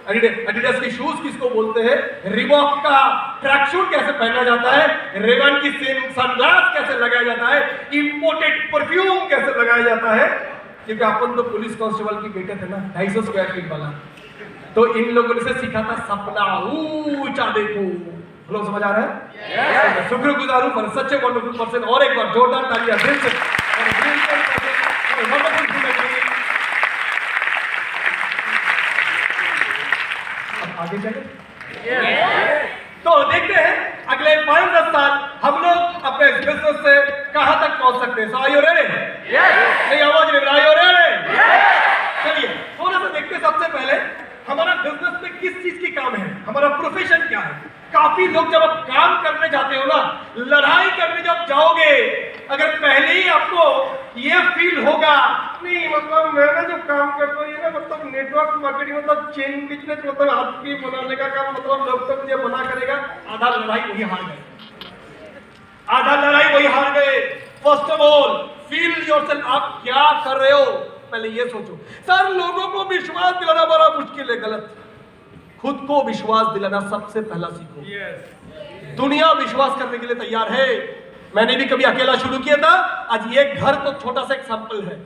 [SPEAKER 1] एडिडास की शूज किसको बोलते हैं? रिबॉक का ट्रैक सूट कैसे पहना जाता है? रेवन की सनग्लास कैसे लगाया जाता है? इंपोर्टेड परफ्यूम कैसे लगाया जाता है? क्योंकि अपन तो पुलिस कांस्टेबल की बेटे थे ना, 250 स्क्वायर फीट वाला, तो इन लोगों ने से सीखा था सपना ऊंचा देखो। लोग समझ आ रहा है? शुक्रगुजार हूं for such a wonderful person. और एक बार जोरदार तालियां दिल से। अब आगे चले तो देखते हैं अगले 5-10 साल हम लोग अपने बिजनेस से कहां तक पहुंच सकते हैं। सो आर यू रेडी? नहीं, आवाज नहीं, आर यू रेडी? चलिए थोड़ा सा देखते हैं। सबसे पहले हमारा बिजनेस में किस चीज की काम है, हमारा प्रोफेशन क्या है। काफी लोग जब आप काम करने जाते हो ना, लड़ाई करने जब जाओगे, अगर पहले ही आपको ये फील होगा नहीं, मतलब मैं ना जो काम करता हूँ ये ना, मतलब नेटवर्क मार्केटिंग, मतलब चेन बिजनेस, मतलब आदमी बनाने का काम, मतलब लोग तो मुझे मना करेगा, आधा लड़ाई वही हार गए। आधा लड़ाई वही हार गए। First of all feel yourself, आप क्या कर रहे हो पहले ये सोचो। सर लोगों को विश्वास दिलाना बड़ा मुश्किल है, गलत। खुद को विश्वास दिलाना सबसे पहला सीखो। दुनिया विश्वास करने के लिए तैयार है। मैंने भी कभी अकेला शुरू किया था, आज ये घर तो छोटा सा एग्जाम्पल है।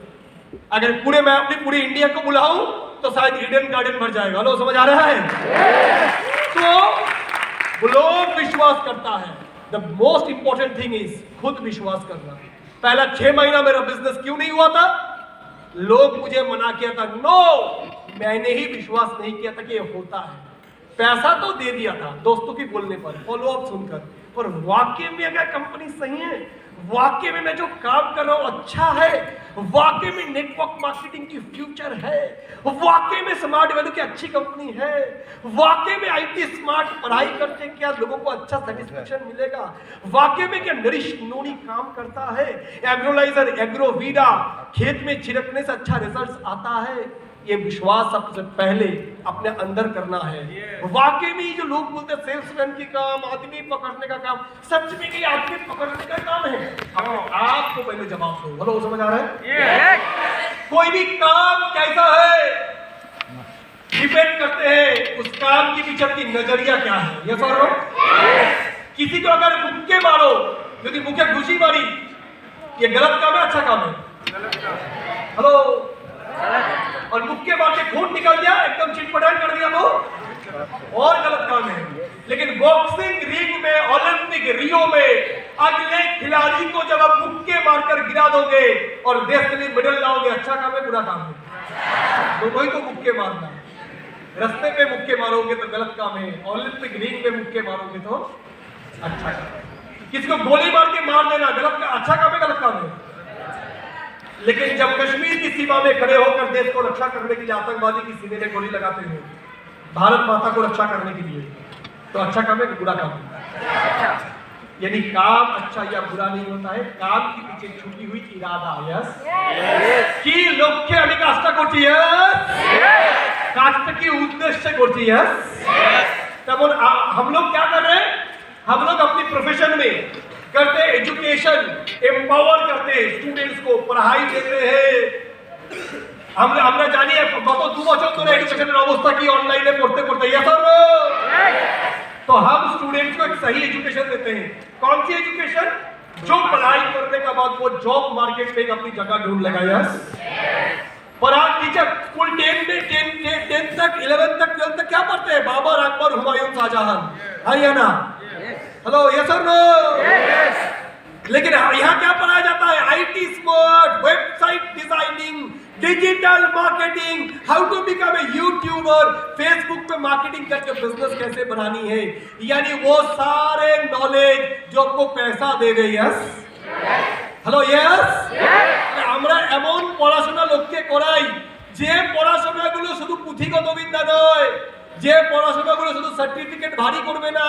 [SPEAKER 1] अगर पूरे मैं अपनी पूरी इंडिया को बुलाऊं तो शायद ईडन गार्डन भर जाएगा। लो समझ आ रहा है? तो लोग विश्वास करता है। The most important thing is खुद विश्वास करना। पहला 6 महीना मेरा बिजनेस क्यों नहीं हुआ था? लोग मुझे मना किया था। नो, मैंने ही विश्वास नहीं किया था कि ये होता है। पैसा तो दे दिया था दोस्तों की बोलने पर, फॉलो अप सुनकर, पर वाकई में अगर कंपनी सही है, वाकई में मैं जो काम कर रहा हूं अच्छा है, वाकई में नेटवर्क मार्केटिंग की फ्यूचर है, वाकई में स्मार्ट वैल्यू की अच्छी कंपनी है, वाकई में आईटी स्मार्ट पढ़ाई करके क्या लोगों को अच्छा सेटिस्फेक्शन मिलेगा, वाकई में क्या नरिश नोनी काम करता है, एग्रोलाइजर एग्रोवीडा खेत में छिड़कने से अच्छा रिजल्ट आता है। ये विश्वास सबसे पहले अपने अंदर करना है। वाकई में जो लोग बोलते हैं सेल्समैन की काम, आदमी पकड़ने का काम, सच में ये आदमी पकड़ने का काम है? आपको पहले जवाब दो। बोलो समझ आ रहा है? कोई भी काम कैसा है डिपेंड करते हैं उस काम की पीछे की नजरिया क्या है। ये सर किसी को अगर मुक्के मारो, यदि मुक्के घुसी मारी, ये गलत काम है अच्छा काम है? हेलो, और मुक्के मार के खून निकल गया, एकदम चिटपटान कर दिया तो और गलत काम है। लेकिन बॉक्सिंग रिंग में, ओलंपिक रियो में अगले खिलाड़ी को जब आप मुक्के मारकर गिरा दोगे और देश के लिए मेडल लाओगे, अच्छा काम है बुरा काम है? तो वही तो मुक्के मारना। रास्ते पे मुक्के मारोगे तो गलत काम है, ओलंपिक रिंग में मुक्के मारोगे तो अच्छा काम है। किसी को गोली मार के मार देना गलत का अच्छा काम है, गलत काम है? लेकिन जब कश्मीर की सीमा में खड़े होकर देश को रक्षा करने के लिए आतंकवादी की सीने में गोली लगाते हो, भारत माता को रक्षा करने के लिए, तो अच्छा काम है कि बुरा काम है? यानी काम अच्छा या बुरा नहीं होता है, काम के पीछे छुपी हुई इरादा। यस कि लोग আমি কাজটা করছি, কাজটা কি उद्देश्य করছি। तब हम लोग क्या कर रहे हैं? हम लोग अपनी प्रोफेशन में करते एजुकेशन, एम्पावर करते हैं स्टूडेंट्स को, पढ़ाई देते हैं। আমরা জানি গত 2 বছর ধরে এডুকেশনের অবস্থা কি অনলাইনে পড়তে পড়তে। यस और नो? तो हम स्टूडेंट्स को एक सही एजुकेशन देते हैं। कौन सी एजुकेशन? जो पढ़ाई करने के बाद वो जॉब मार्केट में अपनी जगह ढूंढ लेगा। यस, पर आज टीचर स्कूल 10 तक, 11 तक, 12 तक क्या पढ़ते हैं? बाबर, अकबर, हुमायूं, शाहजहां, हरियाणा। हेलो, यस और नो? लेकिन यहाँ क्या पढ़ाया जाता है? IT smart, website designing, digital marketing, how to become a YouTuber, Facebook पे मार्केटिंग करके बिजनेस कैसे बनानी है। यानी वो सारे नॉलेज जो आपको पैसा देवे। Yes, hello, yes. আমরা এমন পড়াশোনা লোককে করাই যে পড়াশোনাগুলো শুধু পুঁথিগত বিদ্যা নয়, যে পড়াশোনাগুলো শুধু সার্টিফিকেট ভারী করবে না,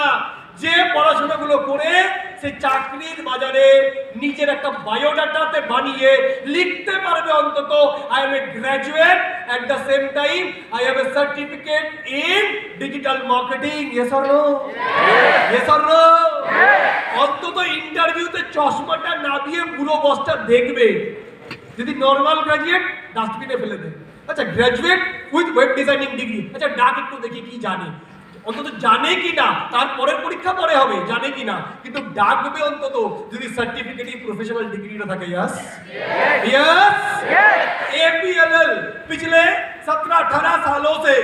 [SPEAKER 1] যে পড়াশোনাগুলো করে সে চাকরির বাজারে নিজের একটা বায়োডাটাতে বানিয়ে লিখতে পারবে অন্তত I am a graduate, at the same time I have a certificate in digital marketing. Yes or no? Yes or no? অন্তত ইন্টারভিউতে চশমাটা না দিয়ে পুরো বসটা দেখবে। যদি নর্মাল গ্র্যাজুয়েট ডাস্টবিনে ফেলে দেয়। আচ্ছা, graduate with web designing degree, আচ্ছা ডাক একটু দেখি কি জানে, অন্তত জানে কি না, তারপরের পরীক্ষা পরে হবে, জানে কি না, কিন্তু ডাকবে অন্তত যদি সার্টিফিকেট প্রফেশনাল ডিগ্রিটা থাকে। Yes, yes. एपीएलएल पिछले 17-18 सालों से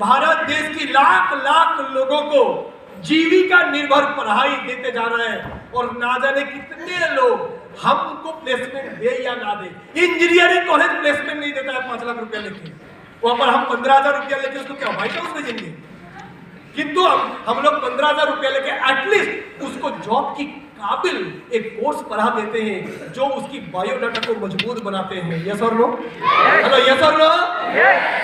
[SPEAKER 1] भारत देश की लाख लोगों को जीविका निर्भर पढ़ाई देते जा रहे हैं, और ना जाने कितने लोग हमको प्लेसमेंट दे या ना दे। इंजीनियरिंग कॉलेज प्लेसमेंट नहीं देता है 5 लाख रुपया लेके, वहां पर हम 15,000 रुपया लेके उसको क्या व्हाइट हाउस भेजेंगे? किंतु हम लोग 15,000 रुपया लेके एटलीस्ट उसको जॉब की काबिल एक कोर्स पढ़ा देते हैं जो उसकी बायोडाटा को मजबूत बनाते हैं। यस और नो? हेलो, यस और नो?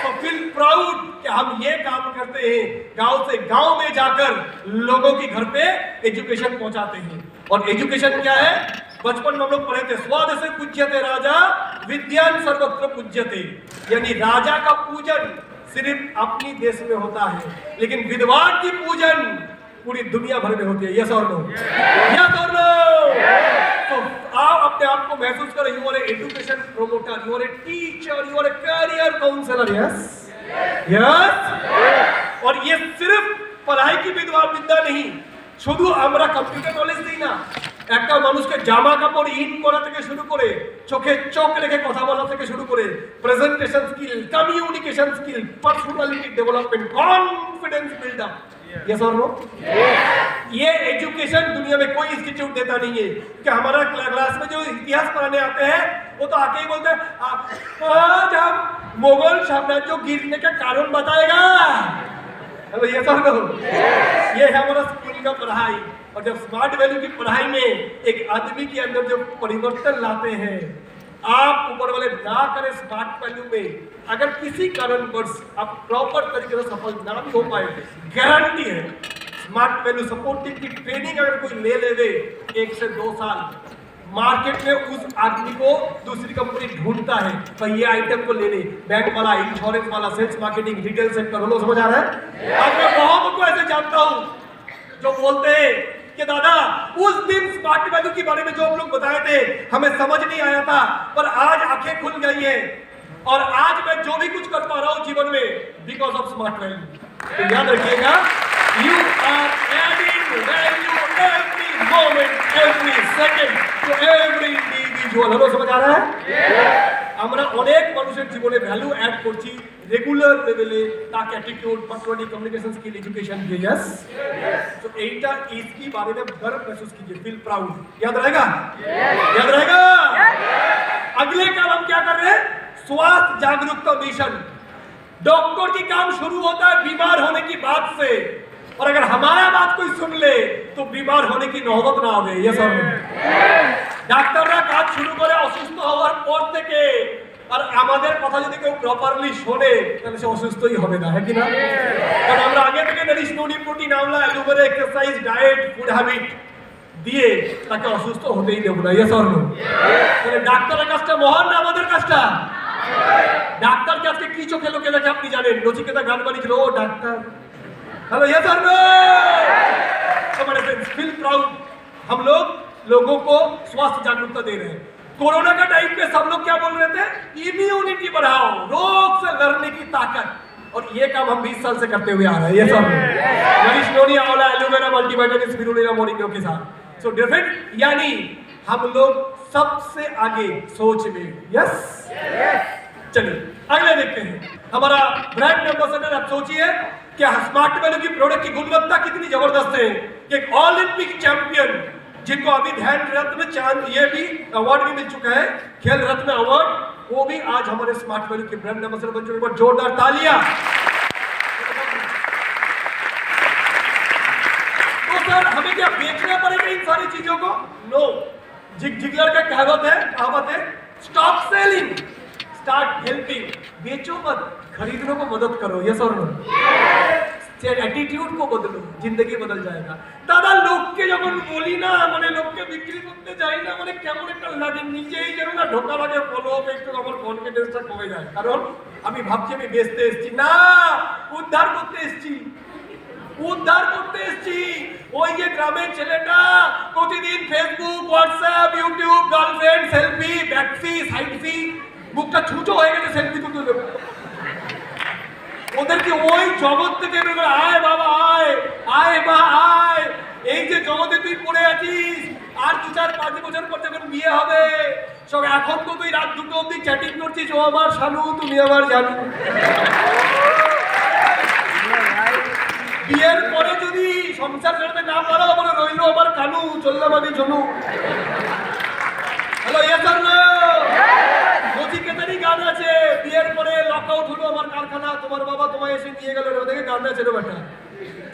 [SPEAKER 1] तो फील प्राउड कि हम ये काम करते हैं, गांव से गांव में जाकर लोगों की घर पे एजुकेशन पहुंचाते हैं। और एजुकेशन क्या है? बचपन में हम लोग पढ़े थे, स्वादेशे पूज्यते राजा विद्यान सर्वत्र पूज्यते, यानी राजा का पूजन सिर्फ अपनी देश में होता है, लेकिन विद्वान की पूजन पूरी दुनिया भर में होती है। यस और नो? यस और नो? आप को महसूस करो, you are education promoter, you are a teacher, you are a career counsellor. Yes yes. और ये सिर्फ पढ़ाई की विद्या नहीं, শুধু আমরা কম্পিউটার নলেজ দিই না, একটা মানুষকে জামা কাপড় ইন করা থেকে শুরু করে চোখে চোখ রেখে কথা বলা থেকে শুরু করে presentation skill, communication skill, personality development, confidence buildup. Yes और नो? ये एजुकेशन दुनिया में कोई इंस्टीट्यूट देता नहीं है। कि हमारा क्लास में जो इतिहास पढ़ाने आते हैं वो तो आके ही बोलते हैं आज हम मुगल साम्राज्य गिरने का कारण बताएगा। हेलो, ये सब लोग, ये है हमारा स्कूल का पढ़ाई। और जब स्मार्ट वैल्यू की पढ़ाई में एक आदमी के अंदर जो परिवर्तन लाते हैं, आप ऊपर वाले ना करें स्मार्ट वैल्यू में, अगर किसी कारणवश आप प्रॉपर तरीके से सफल ना भी हो पाए, गारंटी है स्मार्ट वैल्यू सपोर्टिंग की ट्रेनिंग अगर कोई ले लेवे 1 से 2 साल, मार्केट में उस आदमी को दूसरी कंपनी ढूंढता है भाई ये आइटम को लेने, बैंक वाला, इंश्योरेंस वाला, सेल्स मार्केटिंग, रिटेल सेक्टर, लोग समझ आ रहा है? आज मैं बहुत को ऐसे जानता हूं जो बोलते हैं कि दादा उस दिन स्मार्ट वैल्यू के बारे में जो हम लोग बताए थे हमें समझ नहीं आया था, पर आज आंखें खुल गई है और आज मैं जो भी कुछ कर पा रहा हूं जीवन में बिकॉज ऑफ स्मार्ट वैल्यू। तो याद रखिएगा, you are adding value every moment, every second to every individual. Hello, समझ आ रहा है? আমরা অনেক মানুষের জীবনে ভ্যালু অ্যাড করছি রেগুলার লেভেলে, তার attitude, personality, communication skill, education के। यस, तो एटा इसके बारे में गर्व महसूस कीजिए, फील प्राउड। याद रहेगा? याद रहेगा? अगले काम हम क्या कर रहे हैं? स्वास्थ्य जागरूकता मिशन। डॉक्टर की काम शुरू होता है बीमार होने की बात से, और अगर हमारा बात कोई सुन ले तो बीमार होने की नौबत ना आवे। ये सब ডাক্তাররা কাজ শুরু করে অসুস্থ হওয়ার পর থেকে, আর আমাদের কথা যদি কেউ প্রপারলি শোনে তাহলে সে অসুস্থই হবে না, হ্যাঁ কি না? কারণ আমরা আগে থেকে nutrition, protein, amla, aloe vera, exercise, diet, food habit দিয়ে তাকে অসুস্থ হতেই দেব না। Yes or no? তাহলে ডাক্তারের কাজটা মহান না আমাদের কাজটা? ডাক্তারকে আজকে কি চোখে লোকে দেখে আপনি জানেন? নচিকেতা গান বানিয়েছিল, ও ডাক্তার। हेलो, यस और नो? हमारे फ्रेंड्स, फील प्राउड। हम लोग लोगों को स्वास्थ्य जागरूकता दे रहे हैं। कोरोना का टाइम पे सब लोग क्या बोल रहे थे? इम्यूनिटी बढ़ाओ, रोग से लड़ने की ताकत। और ये काम हम 20 साल से करते हुए आ रहे हैं। ये सब नरिश नोनी, आंवला, एलोवेरा, मल्टीविटामिन, स्पिरुलिना, मॉर्निंग के साथ। सो डिफरेंट, यानी हम लोग सबसे आगे सोच में। यस, चलिए अगले देखते हैं। हमारा ब्रांड एम्बेसडर, आप सोचिए क्या स्मार्ट वैल्यू की प्रोडक्ट की गुणवत्ता कितनी जबरदस्त है। एक ओलंपिक चैंपियन जिनको अभी ध्यान रत्न चांद, ये भी अवार्ड भी मिल चुका है, खेल रत्न अवार्ड, वो भी आज हमारे स्मार्ट वैल्यू के ब्रांड एम्बेसडर बन चुके हैं। जोरदार तालियां। तो सर हमें क्या बेचना पड़ेगा इन सारी चीजों को? नो। जिगलर का कहावत है स्टॉप सेलिंग, स्टार्ट हेल्पिंग। बेचो मत, खरीदने को मदद करो। यस और नो? एटीट्यूड को बदलो, जिंदगी बदल जाएगा। दादा लोकके যখন বলি না, মানে লোককে বিক্রি করতে যাই না, মানে কেমন একটা লাগে, নিজেই যেন না ঢোকা লাগে, ফলো একটু আমার কনফিডেন্সটা কমে যায়। কারণ আমি ভাবছি আমি বেচতে এসেছি না, উদ্ধার করতে এসেছি, উদ্ধার করতে এসেছি। ওই যে গ্রামের ছেলেটা প্রতিদিন Facebook, WhatsApp, YouTube, girlfriend, selfie, backfie, sidefie, মুখটা ছুঁচো হয়ে গেছে সেলফি তুলতে দেবো। ওদেরকে ওই জগৎ থেকে বের করে, আয় বাবা আয়, আয় মা আয়, এই যে জগতে তুই পড়ে আছিস, আর 2-4-5 বছর পর যখন বিয়ে হবে, সব এখন তো তুই রাত 2টো অবধি চ্যাটিং করছিস, ও আমার শানু তুমি আমার জানু। বিয়ের পরে যদি সংসার করতে না পারো, বলে রইলো আমার কানু, চললাম আমি জনু। Hello, yes or no? নচিকেতারই গান আছে, বিয়ের পরে লকআউট হলো আমার কারখানা, তোমার বাবা তোমায় এসে নিয়ে গেল, ওদিকে গান আছে রে বেটা।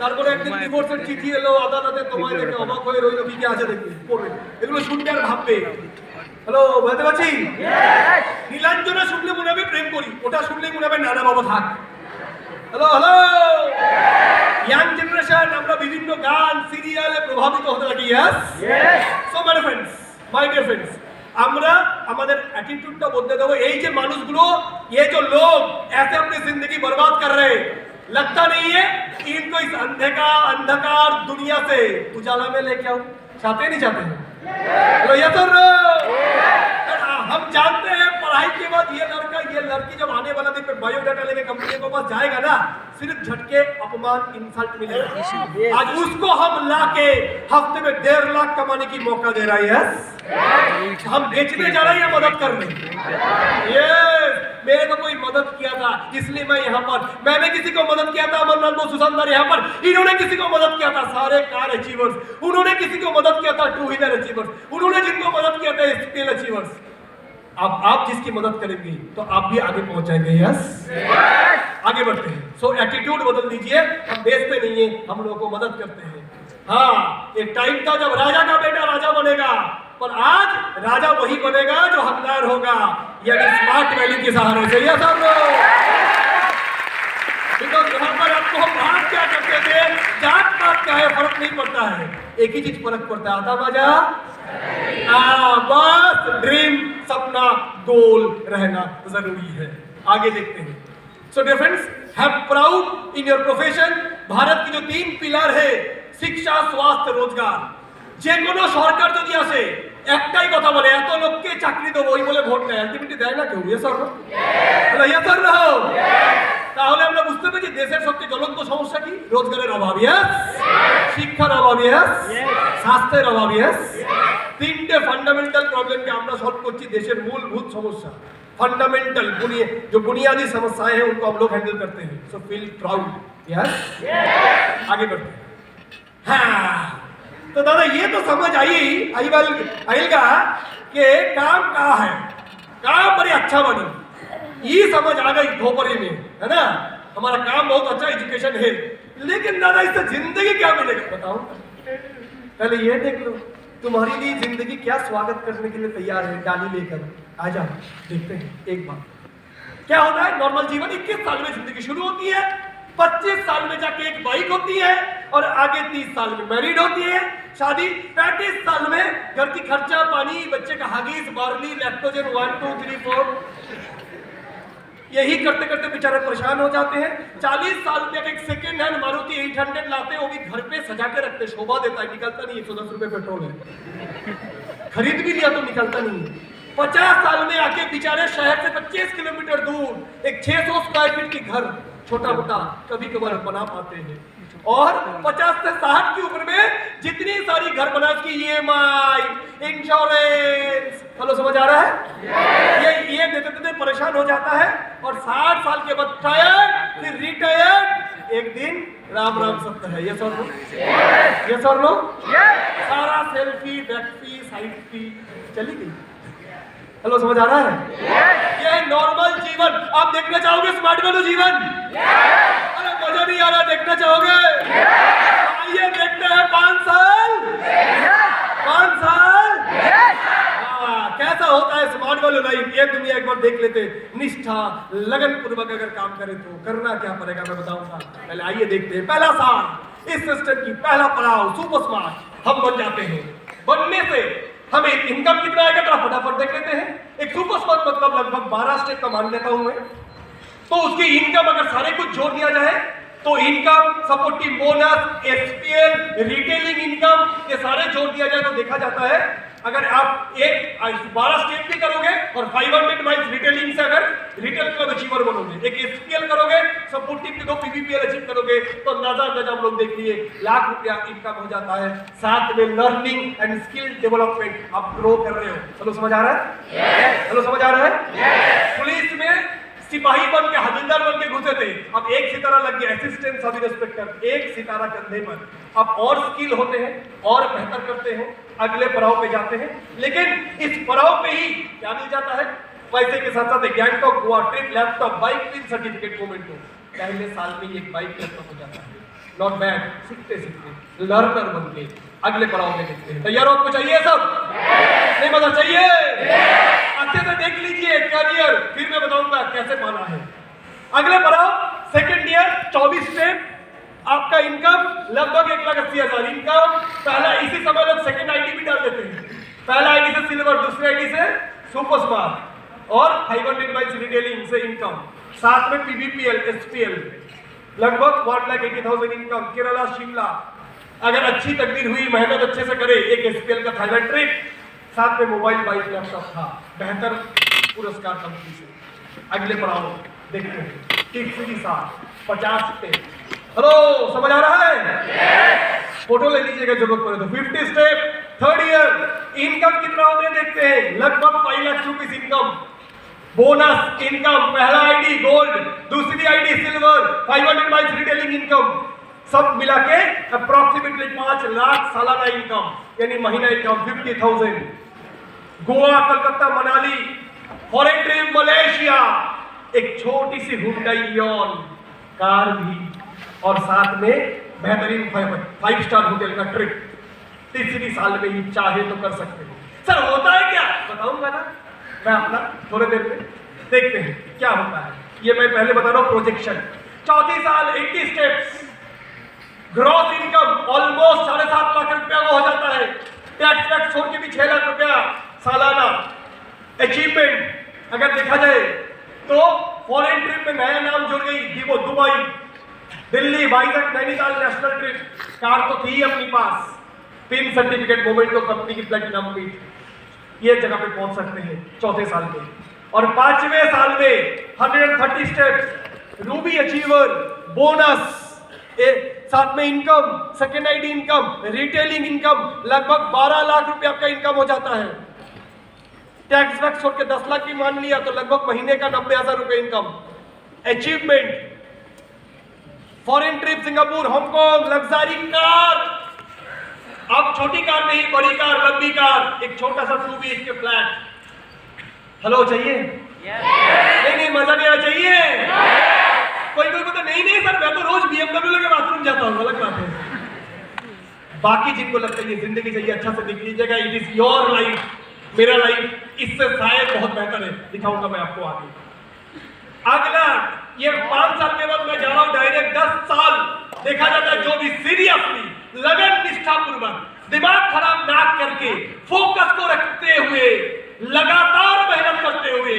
[SPEAKER 1] তারপরে একদিন ডিভোর্সের চিঠি এলো আদালতে, তোমায় দেখে অবাক হয়ে রইলো, কি কি আছে দেখবে পড়বে, এগুলো শুনতে আর ভাববে। হ্যালো, বুঝতে পারছি? নীলাঞ্জনা শুনলে মনে হবে প্রেম করি, ওটা শুনলেই মনে হবে নানা বাবা থাক। হ্যালো হ্যালো, ইয়াং জেনারেশন আমরা বিভিন্ন গান সিরিয়ালে প্রভাবিত হতে থাকি। Yes, so my friends, my dear friends, আমরা আমাদের অ্যাটিটিউডটা বদলে দেবো। এই যে মানুষগুলো, ये जो लोग ऐसे अपनी जिंदगी बर्बाद कर रहे हैं, लगता नहीं है कि इनको इस अंधकार दुनिया से उजाला में लेके आओ, चाहते नहीं चाहते हैं? तो ये तो हम जानते हैं पढ़ाई के बाद ये लड़का ये लड़की जब आने वाला दिन पे बायोडाटा लेके कंपनी के पास जाएगा ना, सिर्फ झटके, अपमान, इंसल्ट मिलेगा। आज उसको हम लाके हफ्ते में 1.5 लाख कमाने की मौका दे रहा है। हम बेचने जा रहे हैं, मदद करने। ये मेरे को कोई मदद किया था इसलिए मैं यहाँ पर, मैंने किसी को मदद किया था, अमरनाथ बोस सुशांत यहाँ पर, इन्होंने किसी को मदद किया था, सारे कार अचीवर्स, उन्होंने किसी को मदद किया था, 2 व्हीलर अचीवर्स, उन्होंने जिनको मदद किया था, SPL अचीवर्स। अब आप जिसकी मदद करेंगे तो आप भी आगे पहुंच जाएंगे। यस, आगे बढ़ते हैं। सो एटीट्यूड बदल दीजिए, हम बेचते नहीं है, हम लोगों को मदद करते हैं। हाँ, एक टाइम था जब राजा का बेटा राजा बनेगा, पर आज राजा वही बनेगा जो हकदार होगा, यानी स्मार्ट वैल्यू के सहारे से। यस सब लोग, यहाँ पर आपको हम बात क्या करते थे, जात पात क्या है फर्क नहीं पड़ता है, एक ही चीज फर्क पड़ता है, आता मजा। बस ड्रीम, सपना, गोल रहना जरूरी है। आगे देखते हैं। So dear friends, have proud in your profession. Bharat की जो 3 पिलर है, शिक्षा, स्वास्थ्य, रोजगार, যে কোনো সরকার যদি আসে একটাই কথা বলে, এত লোককে চাকরি দেবো, ওই বলে ভোট নেয়, আলটিমেটলি দেয় না কেউ। Yes or no? তাহলে আমরা বুঝতে পারি দেশের সবচেয়ে জ্বলন্ত সমস্যা কি? রোজগারের অভাব। ইয়েস, শিক্ষার অভাব। ইয়েস, স্বাস্থ্যের অভাব। ইয়েস, 3টে ফান্ডামেন্টাল প্রবলেমকে আমরা সলভ করছি, দেশের মূলভূত সমস্যা, फंडामेंटल जो बुनियादी समस्याएं हैं उनको हम लोग हैंडल करते हैं। So feel proud. यस, आगे बढ़ते हैं। हाँ, तो दादा ये तो समझ आएगा कि काम कहाँ है, काम बड़े अच्छा बनी, ये समझ आ गई धोपरी में, है ना। हमारा काम बहुत अच्छा, एजुकेशन है, लेकिन दादा इससे जिंदगी क्या मिलेगी बताओ। पहले ये देख लो, तुम्हारे लिए जिंदगी क्या स्वागत करने के लिए तैयार है, डाली लेकर आ जाओ। देखते हैं एक बार क्या होता है। नॉर्मल जीवन 21 साल में जिंदगी शुरू होती है, 25 साल में जाके एक बाइक होती है, और आगे 30 साल में मैरिड होती है, शादी, 35 साल में घर की खर्चा पानी, बच्चे का हगीज, बार्ली, लैक्टोजन 1 2 3 4, यही करते करते बेचारे परेशान हो जाते हैं। 40 साल में एक सेकेंड हैंड मारुति 800 लाते हैं, वो भी घर पे सजा के रखते, शोभा देता है, निकलता नहीं, 110 रुपए पेट्रोल है, खरीद भी लिया तो निकलता नहीं। 50 साल में आके बेचारे शहर से 25 किलोमीटर दूर एक 600 स्क्वायर फीट की घर छोटा मोटा कभी कभार बना पाते हैं, और 50 से 60 की उम्र में जितनी सारी घर बना की EMI, इंश्योरेंस, हेलो समझ आ रहा है, ये देते देते परेशान हो जाता है, और 60 साल के बाद टायर्ड, फिर रिटायर्ड, एक दिन राम राम सत्य है। ये सर लो, ये सर लो, सारा सेल्फी, बैकफी, साइड फी चली गई। हेलो समझ आ रहा है? ये है नॉर्मल जीवन। आप देखना चाहोगे स्मार्ट वैल्यू जीवन? अरे मजा नहीं आ रहा, देखना चाहोगे? आइए देखते हैं 5 साल, 5 साल कैसा होता है स्मार्ट वैल्यू लाइफ। ये दुनिया एक बार देख लेते, निष्ठा लगन पूर्वक अगर काम करें तो करना क्या पड़ेगा मैं बताऊंगा। पहले आइए देखते हैं पहला साल, इस सिस्टम की पहला पड़ाव, सुपर स्मार्ट हम बन जाते हैं। बनने से हमें इनकम कितना आएगा तो फटाफट देख लेते हैं। एक सुपर स्मार्ट मतलब लगभग 12 स्टेप का मान लेता हूं मैं, तो उसकी इनकम अगर सारे कुछ जोड़ दिया जाए तो income, supportive bonus, SPL, retailing income, ये सारे जोड़ दिया जाए तो देखा जाता है अगर आप 12 स्टेप भी करोगे और 500 माइल्स रिटेलिंग से अगर रिटेल क्लब अचीवर बनोगे, एक SPL करोगे, सपोर्टिव के 2 PVPL अचीव करोगे, तो अंदाजा हम लोग देख लिए लाख रुपया इनकम हो जाता है। साथ में लर्निंग एंड स्किल डेवलपमेंट, आप ग्रो कर रहे हो। हेलो समझ आ रहा है? हेलो समझ आ रहा है? पुलिस में सिपाही बन के, हवलदार बन के घुसे थे, अब 1 सितारा लग गया, असिस्टेंट सब इंस्पेक्टर, 1 सितारा कंधे पर, अब और स्किल होते हैं और बेहतर करते हैं, अगले पड़ाव पे जाते हैं। लेकिन इस पड़ाव पे ही क्या मिल जाता है? पैसे के साथ साथ Gangtok, Goa trip, laptop, bike, 3 certificate memento. पहले साल में एक बाइक लैपटॉप हो जाता है, नॉट बैड। सीखते सीखते लर्नर बन के अगले पड़ाव में देखते हैं। तैयार हो? आपको चाहिए सब? नहीं मतलब चाहिए? अच्छे से देख लीजिए करियर, फिर मैं बताऊंगा कैसे पाना है। अगले पड़ाव सेकंड ईयर, 24 स्टेप, आपका इनकम लगभग 1,80,000 इनकम। पहला इसी समय लोग सेकंड आईडी भी डाल देते हैं, पहला आईडी से सिल्वर, दूसरे आईडी से सुपर स्मार्ट, और 500 माइल्स रिटेलिंग से इनकम, साथ में PVPL, SPL, लगभग 1,80,000 इनकम। केरला, शिमला, अगर अच्छी तकदीर हुई, मेहनत अच्छे से करे, एक SPL का थाईलैंड ट्रिप, साथ में मोबाइल, बाइक, लैपटॉप था, बेहतर पुरस्कार कंपनी से। अगले पर आओ, देखते हैं टिप्स 50 पे। हेलो, समझ आ रहा है? फोटो ले लीजिएगा जरूरत पड़े तो। 50 स्टेप, थर्ड ईयर। इनकम कितना होते हैं देखते हैं। लगभग 5 lakh rupees income. Bonus income, पहला आईडी गोल्ड, दूसरी ID silver, 500 miles retailing income, सब मिला के अप्रोक्सीमेटली 5 लाख सालाना इनकम, यानी महीना income 50,000। Goa, Calcutta, Manali, foreign trip Malaysia, एक छोटी सी हुंडई इयॉन कार भी, और साथ में बेहतरीन 5 स्टार होटल का ट्रिप। तीसरी साल में ही चाहे तो कर सकते हैं। सर होता है क्या? बताऊंगा ना मैं अपना थोड़े देर में। देखते हैं क्या होता है। ये मैं पहले बता रहा हूं प्रोजेक्शन। चौथी साल 80 steps, gross income almost 7.5 lakh रुपया को हो जाता है। टैक्स वैक्स छोड़ के भी 6 लाख रुपया सालाना। अचीवमेंट अगर देखा जाए तो फॉरेन ट्रिप में नया नाम जुड़ गई, वो Dubai, Delhi, Vizag, Nainital national trip. Car तो थी अपनी पास, पिन सर्टिफिकेट, मोमेंट तो कंपनी की प्लेटिनम पीठ, ये जगह पे पहुंच सकते हैं चौथे साल में। और 5वें साल में 130 स्टेप्स, रूबी अचीवर, बोनस, साथ में income, second ID income, retailing income, लगभग 12 लाख रुपए आपका इनकम हो जाता है। टैक्स वैक्स छोड़ के 10 लाख की मान लिया तो लगभग महीने का 90,000 रुपए income. Achievement, foreign trip, Singapore, Hong Kong, luxury car, अब छोटी कार नहीं, बड़ी कार, लंबी कार, एक छोटा सा 2 BHK फ्लैट। हेलो, चाहिए? नहीं, मजा नहीं आना चाहिए। कोई तो नहीं सर, मैं तो रोज BMW के बाथरूम जाता हूँ, अलग बात है। बाकी जिनको लगता है ये जिंदगी चाहिए, अच्छा से देख लीजिएगा। इट इज योर लाइफ, मेरा लाइफ इससे शायद बहुत बेहतर है, दिखाऊंगा मैं आपको आगे। अगला, ये 5 साल के बाद मैं जा रहा हूं डायरेक्ट 10 साल। देखा जाता है जो भी सीरियसली, लगन, निष्ठापूर्वक, दिमाग खराब ना करके, फोकस को रखते हुए, लगातार मेहनत करते हुए,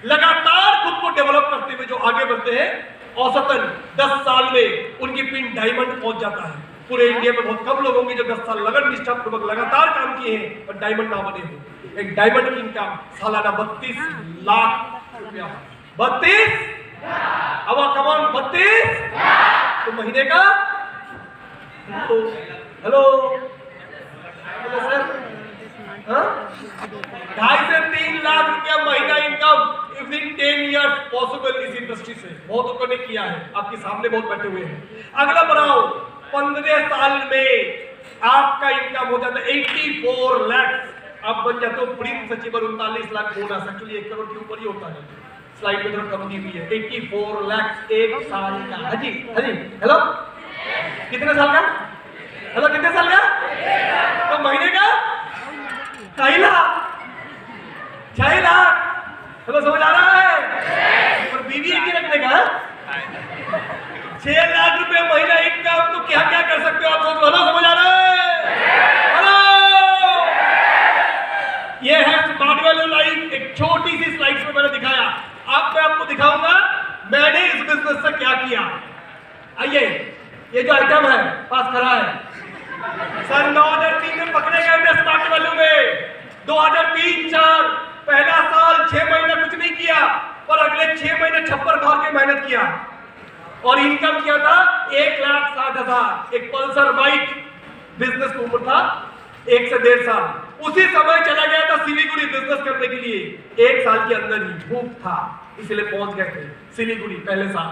[SPEAKER 1] लगातार खुद को डेवलप करते हुए जो आगे बढ़ते हैं, औसतन 10 साल में उनकी पिन डायमंड पहुंच जाता है। पूरे इंडिया में बहुत कम लोग होंगे जो 10 साल लगन, निष्ठापूर्वक, लगातार काम किए हैं और डायमंड ना बने हो। एक डायमंड की इनकम सालाना 32 लाख रुपया। 32, अब कमान 32 तो महीने का, हेलो सर, 2.5 से 3 लाख रुपया महीना इनकम विदिन 10 इयर्स पॉसिबल इस इंडस्ट्री से। बहुत लोगों ने किया है, आपके सामने बहुत बैठे हुए हैं। अगला बढ़ाओ, 15 साल में आपका इनकम हो जाता है 84 लाख। अब बन जाते हो प्रिंस सचिवर, 39 लाख बोनस, एक्चुअली 1 करोड़ के ऊपर ही होता है, स्लाइड में थोड़ा कम दी हुई है। 84 लाख एक साल का। हाजी, हेलो, कितने साल का? हेलो, कितने साल का? तो महीने का 2.5 लाख, 6 लाख। हेलो, समझ आ रहा है? और बीवी एक ही रखने का 6 लाख रुपए महीना इनकम, तो क्या क्या कर सकते हो आप सोचो। हेलो, समझ आ रहा है? हेलो, ये है स्मार्ट वैल्यू लाइफ। एक छोटी सी स्लाइड्स में मैंने दिखाया, अब मैं आपको दिखाऊंगा मैंने इस बिजनेस से क्या किया। आइए, ये जो आइटम है पास खड़ा है, सन 2003 में पकड़े गए थे स्मार्ट वैल्यू में। 2003-04 पहला साल 6 महीने कुछ नहीं किया, पर अगले 6 महीने छप्पर फाड़ के मेहनत किया और इनकम किया था 1,60,000। एक पल्सर बाइक, बिजनेस की उम्र था 1 से 1.5 साल। उसी समय चला गया था सिलीगुड़ी बिजनेस करने के लिए। 1 साल के अंदर ही भूख था, इसलिए पहुंच गए थे सिलीगुड़ी पहले साल।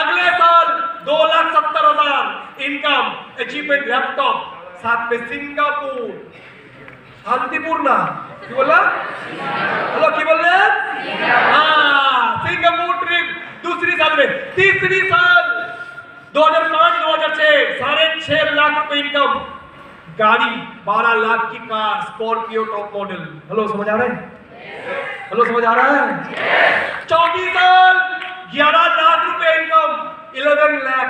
[SPEAKER 1] अगले साल 2,70,000 इनकम, अचीवमेंट, लैपटॉप, साथ में सिंगापुर, शांतिपुर ना की बोला, हेलो की बोल रहे, हाँ, सिंगापुर ट्रिप दूसरी साल में। तीसरी साल 2005-2006 6.5 लाख रुपए इनकम, गाड़ी 12 लाख की car, Scorpio top model. Hello, समझ आ रहा है? हेलो, समझ आ रहा है? चौथी साल 11 लाख रुपए इनकम, 11 लाख,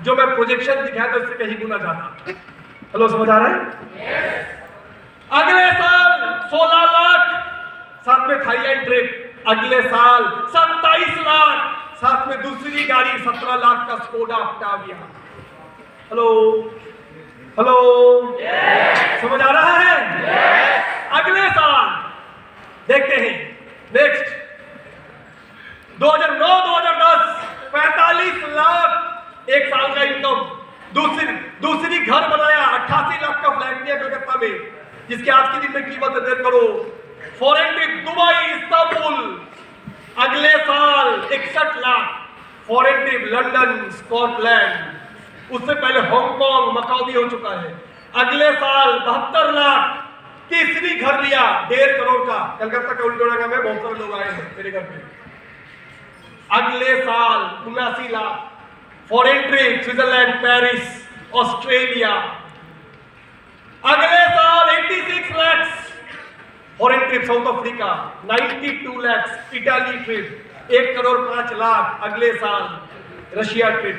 [SPEAKER 1] जो मैं प्रोजेक्शन दिखाया था उससे कहीं गुना ज्यादा। हेलो, समझ आ रहा है? अगले साल 16 लाख, साथ में थाईलैंड ट्रिप। अगले साल 27 लाख, साथ में दूसरी गाड़ी 17 लाख का स्कोडा ऑक्टाविया। हेलो, हेलो, समझ आ रहा है? अगले साल देखते हैं, नेक्स्ट 2009-2010 45 लाख एक साल का इनकम। दूसरी घर बनाया, 88 लाख का फ्लैट लिया कलकत्ता में, जिसकी आज के दिन में कीमत है 1.5 crore. Foreign trip Dubai, Istanbul, अगले साल 61 lakh. Foreign trip London, Scotland, उससे पहले हांगकांग, मकाऊ भी हो चुका है। अगले साल 72 लाख। तीसरी घर लिया 1.5 करोड़ का, कलकत्ता के उल्टोड़ा में बहुत सारे लोग आए हैं मेरे घर पे। अगले साल 79 lakh. Foreign trip Switzerland, Paris, Australia. अगले साल 86 lakh. Foreign trip south Africa, 92 lakh. Italy trip 1 crore 5 lakh. अगले साल रशिया ट्रिप।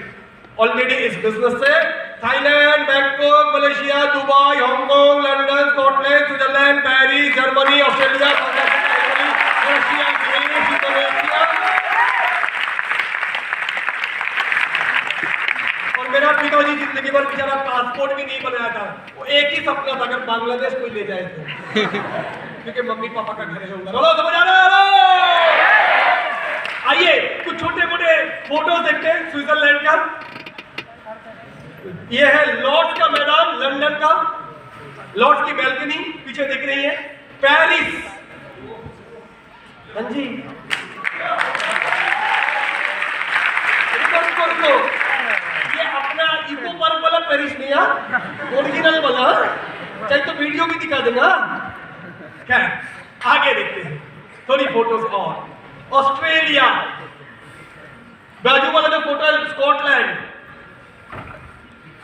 [SPEAKER 1] ऑलरेडी इस बिजनेस से Thailand, Bangkok, Malaysia, Dubai, Hong Kong, London, Scotland, Switzerland, Paris, Germany, Australia, Russia, Indonesia. और मेरा पिताजी जिंदगी भर बेचारा पासपोर्ट भी नहीं बनाया था, वो एक ही सपना था अगर बांग्लादेश कोई ले जाए तो, क्योंकि मम्मी पापा का घर है उधर। हेलो, समझ आ रहा है? आइए कुछ छोटे मोटे फोटो देखते हैं स्विट्जरलैंड का। ये है लॉर्ड्स का मैदान, लंदन का लॉर्ड्स की बैल्कनी पीछे दिख रही है। पेरिस, हाँ जी, ये अपना इको पार्क वाला पेरिस नहीं है, ओरिजिनल वाला। चाहे तो वीडियो भी दिखा देना। क्या आगे देखते हैं थोड़ी फोटोज और। ऑस्ट्रेलिया, बाजू वाला जो फोटो है स्कॉटलैंड,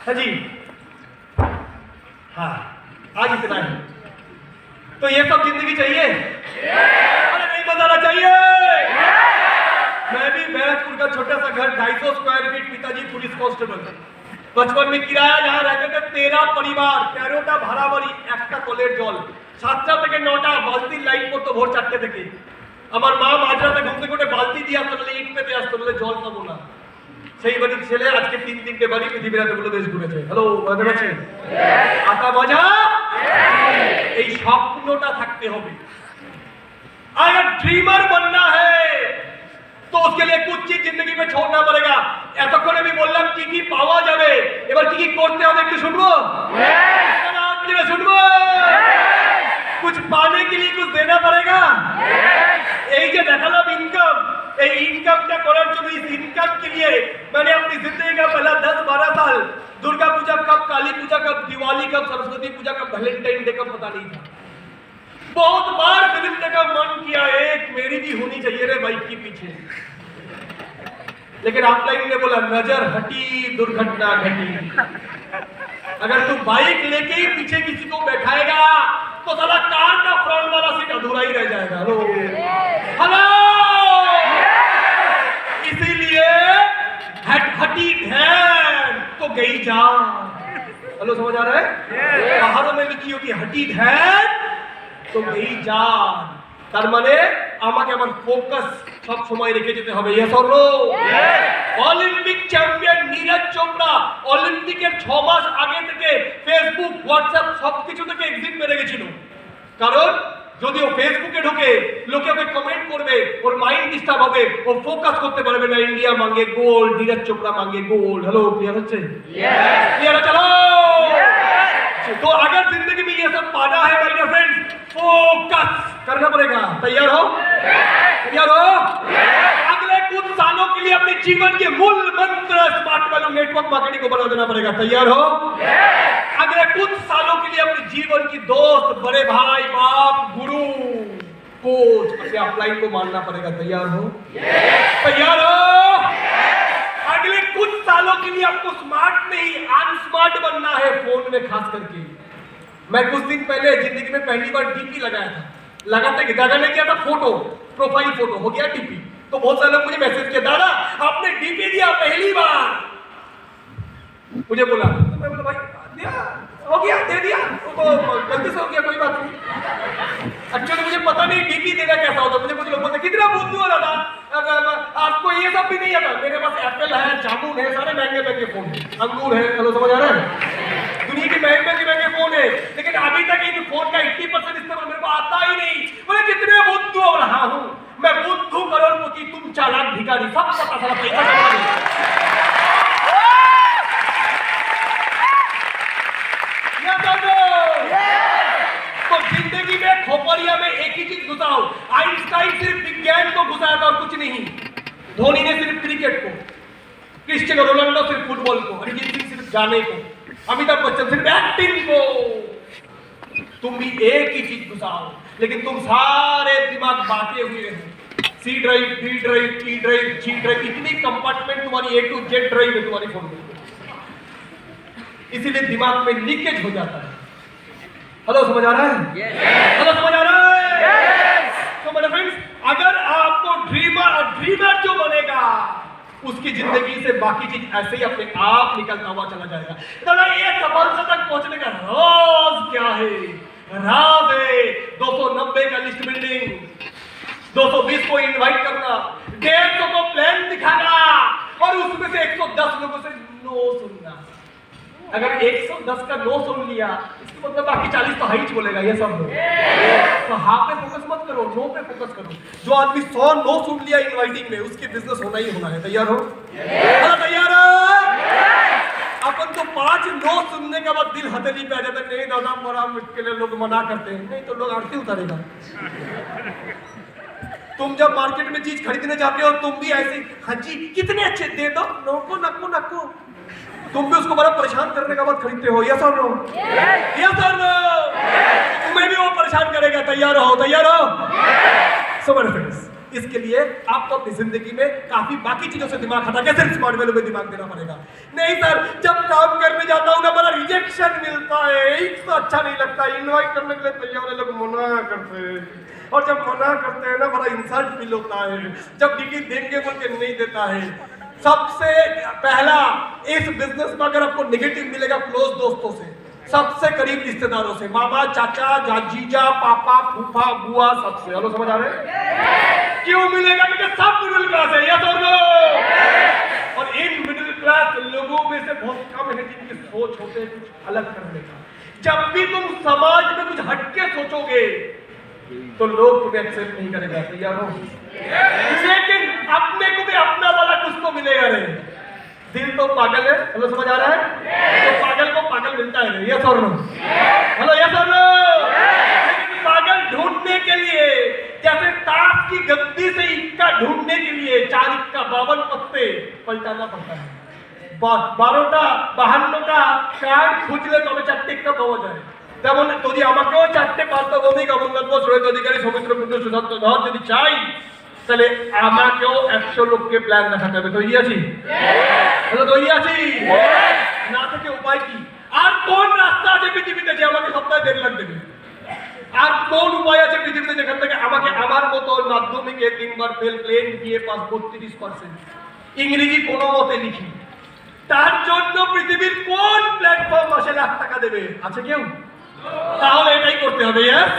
[SPEAKER 1] हाँ जी, हाँ आज इतना ही। तो ये सब जिंदगी चाहिए? अरे नहीं बताना चाहिए। मैं भी बैरकपुर का छोटा सा घर, 250 स्क्वायर फीट, पिताजी पुलिस कांस्टेबल। बचपन में किराया जहाँ रहते थे 13 परिवार, 13টা ভাড়া বাড়ি, একটা কলের জল, 7টা থেকে 9টা বালতি লাইন করতে ভোর 4টে থেকে। আমার মা মাঝরাতে ঘুম থেকে উঠে বালতি দিয়ে আসতো, নাহলে ইট পেতে আসতো, নাহলে জল পাবো না। সেই বাড়ির ছেলে আজকে 3-3টে বাড়ি পৃথিবীর এতগুলো দেশ ঘুরেছে। হ্যালো, বুঝতে পারছেন? আতা মজা, এই স্বপ্নটা থাকতে হবে। अगर ड्रीमर बनना है तो उसके लिए कुछ चीज जिंदगी में छोड़ना पड़ेगा। এতক্ষণে আমি বললাম কি কি পাওয়া যাবে, এবার কি কি করতে হবে একটু শুনবো? শুনবো? कुछ पाने के लिए कुछ देना पड़ेगा। এই যে দেখালাম ইনকাম, এই ইনকামটা করার জন্য, इस इनकम के लिए मैंने अपनी जिंदगी का पहला 10-12 साल, दुर्गा पूजा कब, काली पूजा कब, दिवाली कब, सरस्वती पूजा कब, वैलेंटाइन डे कब पता नहीं था। बहुत बार खरीदने का मन किया, एक मेरी भी होनी चाहिए रे बाइक के पीछे, लेकिन ऑफलाइन ने बोला नजर हटी, दुर्घटना घटी। अगर तू बाइक लेके ही पीछे किसी को बैठाएगा तो साला कार का फ्रंट वाला सीट अधूरा ही रह जाएगा। हेलो, हेलो, इसीलिए हटी ध्यान तो गई जान। हेलो, समझ आ रहा है? पहाड़ों में लिखी होती हटी ध्यान तो गई जान। তার মানে আমাকে আমার ফোকাস সব সময় রেখে যেতে হবে। Yes or no? Olympic champion Neeraj Chopra অলিম্পিকের 6 মাস আগে থেকে ফেসবুক, হোয়াটসঅ্যাপ সবকিছু থেকে এক্সিট মেরে গেছিল। কারণ যদি ও ফেসবুকে ঢোকে, লোকে ওকে কমেন্ট করবে, ওর মাইন্ড ডিস্টার্ব হবে, ও ফোকাস করতে পারবে না। ইন্ডিয়া মাঙ্গে গোল্ড, নীরজ চোপড়া মাঙ্গে গোল্ড। हेलो, क्लियर হচ্ছে? यस, क्लियर है? चलो, तो अगर जिंदगी में ये सब पाना है माय डियर फ्रेंड्स, फोकस करना पड़ेगा। तैयार हो? तैयार हो? अगले कुछ सालों के लिए अपने जीवन के मूल मंत्र स्मार्ट वैल्यू नेटवर्क मार्केटिंग को बना देना पड़ेगा। तैयार हो? अगले कुछ सालों के लिए अपने जीवन की दोस्त, बड़े भाई, बाप, गुरु, कोच, अपने अपलाइन को मानना पड़ेगा। तैयार हो? तैयार हो? अगले कुछ सालों के लिए आपको स्मार्ट नहीं अनस्मार्ट बनना है, फोन में खास करके। मैं कुछ दिन पहले जिंदगी में पहली बार डीपी लगाया था। लगाने किया था फोटो, प्रोफाइल फोटो, हो गया डीपी। तो बहुत सारे लोग मुझे मैसेज किया, दादा आपने डीपी दिया पहली बार। मुझे बोला, तो मैं बोला भाई दिया, हो गया, दे दिया, तो गलती से हो गया, कोई बात नहीं। एक्चुअली मुझे पता नहीं डीपी देना कैसा होता। मुझे कुछ लोग बोलते कितना बुद्धू हो दादा, आपको ये सब भी नहीं आता। मेरे पास एप्पल है, जामुन है, सारे महंगे महंगे फोन, अंगूर है। हेलो, समझ आ रहा है? दुनिया के महंगे फोन है, लेकिन अभी तक इन फोन का 80% इस्तेमाल मेरे को आता ही नहीं। बोले कितने बुद्धू हो रहा हूं मैं, बुद्धू करोड़पति, तुम चालाक भिखारी, सब पता सारा पैसा तो जिंदगी में खोपड़िया में एक ही चीज घुसाओ। आइंस्टाइन सिर्फ विज्ञान को घुसाया था और कुछ नहीं। धोनी ने सिर्फ क्रिकेट को, क्रिस्टियानो रोनाल्डो सिर्फ फुटबॉल को, अरिजीत सिंह सिर्फ गाने को, अमिताभ बच्चन सिर्फ एक्टिंग को। तुम भी एक ही चीज घुसाओ, लेकिन तुम सारे दिमाग बांटे हुए हो। C drive, D drive, E drive, G drive, इतनी कंपार्टमेंट तुम्हारी A to Z ड्राइव है तुम्हारी फोन में, इसीलिए दिमाग में लीकेज हो जाता है। हेलो, समझ आ रहा है? हेलो, समझ आ रहा है? तो मेरे फ्रेंड्स, अगर आपको ड्रीमर जो बनेगा उसकी जिंदगी से बाकी चीज ऐसे ही अपने आप निकलता हुआ चला जाएगा। दादा, ये सफलता तक पहुंचने का राज क्या है? राज है 290 का लिस्ट बिल्डिंग, 220 को इनवाइट करना, 150 को प्लान दिखाना और उसमें से 110 लोगों से नो सुनना। अगर 110 का नो सुन लिया, इसका मतलब बाकी 40 तो हाइच बोलेगा ये सब लोग। तो हाँ पे फोकस मत करो, नो पे फोकस करो। जो आदमी 100 नो सुन लिया इनवाइटिंग में, उसकी बिजनेस होना ही होना है। तैयार हो? तैयार हो? अपन तो 5 नो सुनने के बाद दिल हथेली पे आ जाता है, नहीं दादा बड़ा मुश्किल है, लोग मना करते हैं। नहीं तो लोग आरती उतारेगा। तुम जब मार्केट में चीज खरीदने जाते हो, तुम भी ऐसे, हाँ जी कितने अच्छे, दे दो, नको नको नको, तुम भी उसको बड़ा परेशान करने के बाद खरीदते हो। यस और नो? यस और नो? तुम्हें भी वो परेशान करेगा। तैयार हो? तैयार हो? सो मेरे फ्रेंड्स, इसके लिए आपको अपनी जिंदगी में काफी बाकी चीजों से दिमाग हटा के सिर्फ स्मार्ट वैल्यू में दिमाग देना पड़ेगा। नहीं सर, जब काम करने जाता हूँ ना बड़ा रिजेक्शन मिलता है, एक तो अच्छा नहीं लगता, इनवाइट करने के लिए तैयार है, लोग मना करते हैं, और जब मना करते हैं ना बड़ा इंसल्ट फील होता है, जब डिग्री देंगे बोल के नहीं देता है। सबसे पहला, इस बिजनेस में अगर आपको नेगेटिव मिलेगा क्लोज दोस्तों से, सबसे करीब रिश्तेदारों से, मामा, चाचा, जीजा, पापा, फूफा, बुआ, सबसे। हेलो, समझ आ रहे हैं? क्यों मिलेगा? क्योंकि सब मिडिल क्लास है। यस और नो? और इन मिडिल क्लास लोगों में से बहुत कम है जिनकी सोच होते है कुछ अलग करने का। जब भी तुम समाज में कुछ हटके सोचोगे तो लोग तुम्हें एक्सेप्ट नहीं करेगा। तैयार हो? लेकिन अपने को भी अपना वाला कुछ तो मिलेगा रे। दिल तो पागल है। हेलो, समझ आ रहा है? तो पागल को पागल मिलता है। यस और नो? हेलो, यस और नो? लेकिन पागल ढूंढने के लिए, जैसे ताश की गद्दी से इक्का ढूंढने के लिए 4 इक्का 52 पत्ते पलटाना पड़ता है। 12টা 52টা कार्ड खुजले तब 4টে इक्का पाওয়া যায়। তেমন যদি আমাকেও 4টে পার্থভৌমিক অবলম্বন শ্রমিক অধিকারী সমিতির পুত্র সুশান্ত ধর যদি চাই, তাহলে আমাকেও 100 লোককে প্ল্যান দেখাতে হবে। তৈরি আছি? তাহলে তৈরি আছি? না থেকে উপায় কি? আর কোন রাস্তা আছে পৃথিবীতে যে আমাকে সপ্তাহে 1.5 লাখ দেবে? আর কোন উপায় আছে পৃথিবীতে যেখান থেকে আমাকে আমার মতো মাধ্যমিকে 3 বার ফেল, প্লেন বিএ পাস 32%, ইংরেজি কোনো মতে লিখি, তার জন্য পৃথিবীর কোন প্ল্যাটফর্ম মাসে লাখ টাকা দেবে? আছে কেউ? তাহলে এটাই করতে হবে। यस?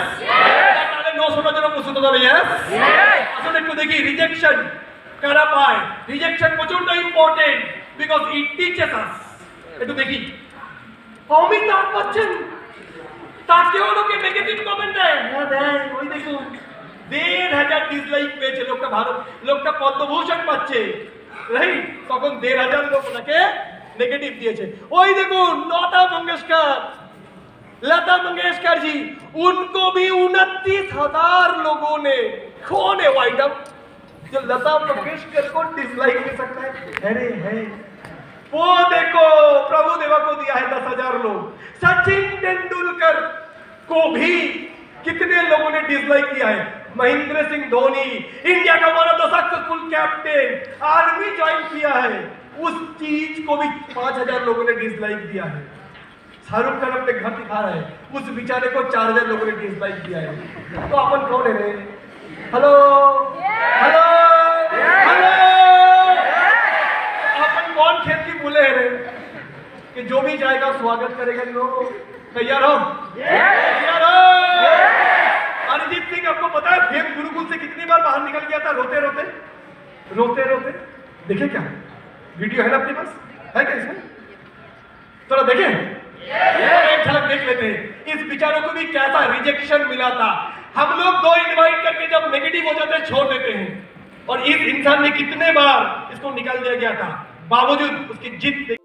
[SPEAKER 1] তাহলে 900 জনের প্রস্তুত হবে। यस? আসলে একটু দেখি রিজেকশন কারা পায়। রিজেকশন প্রচন্ড important because it teaches us. একটু দেখি অমিতাভ বচ্চন তাকেও লোকে নেগেটিভ কমেন্ট দেয়। হ্যাঁ দেয়, ওই দেখুন 1,500 ডিসলাইক পেয়েছে লোকটা, ভারত লোকটা পদ্মভূষণ পাচ্ছে, রাইট? তখন 1,500 লোক ওনাকে নেগেটিভ দিয়েছে। ওই দেখুন लता मंगेशकर जी, उनको भी 29,000 लोगों ने, कौन है वाइड अप जो लता मंगेशकर को डिसलाइक दे सकता है? अरे है वो, देखो प्रभु देवा को दिया है 10,000 लोग। सचिन तेंदुलकर को भी कितने लोगों ने डिसलाइक किया है? महेंद्र सिंह धोनी, इंडिया का one of the successful captain, army join किया है, उस चीज को भी 5,000 लोगों ने डिसलाइक दिया है। शाहरुख खान अपने घर दिखा रहा है, उस बेचारे को 4,000 लोगों ने डिसलाइक किया है। तो अपन कौन है रे? हेलो, हेलो, हेलो, अपन कौन खेत की बुले हैं रे कि जो भी जाएगा स्वागत करेगा? नो। तैयार हो? तैयार हो? अरिजीत सिंह आपको पता है फेम गुरुकुल से कितनी बार बाहर निकल गया था रोते रोते रोते रोते? देखे क्या वीडियो है ना अपने पास? है क्या इसमें? थोड़ा देखें। एक झलक देख लेते हैं इस बेचारों को भी कैसा रिजेक्शन मिला था। हम लोग 2 इनवाइट करके जब नेगेटिव हो जाते हैं छोड़ देते हैं, और इस इंसान ने कितने बार इसको निकाल दिया गया था, बावजूद उसकी जिद।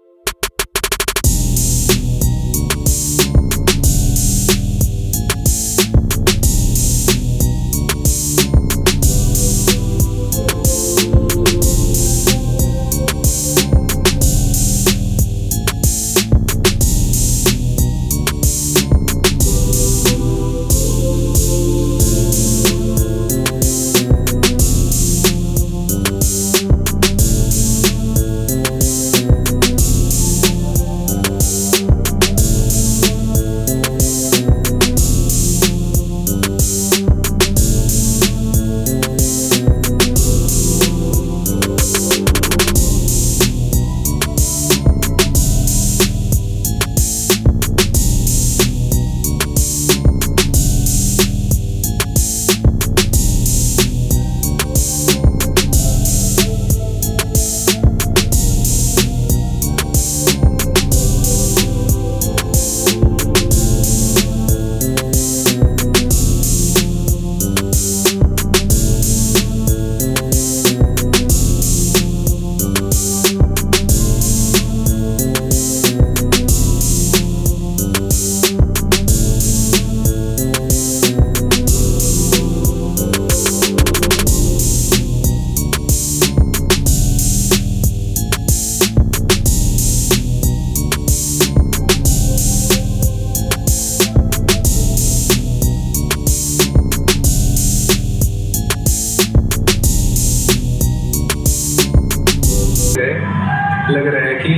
[SPEAKER 2] लग रहा है कि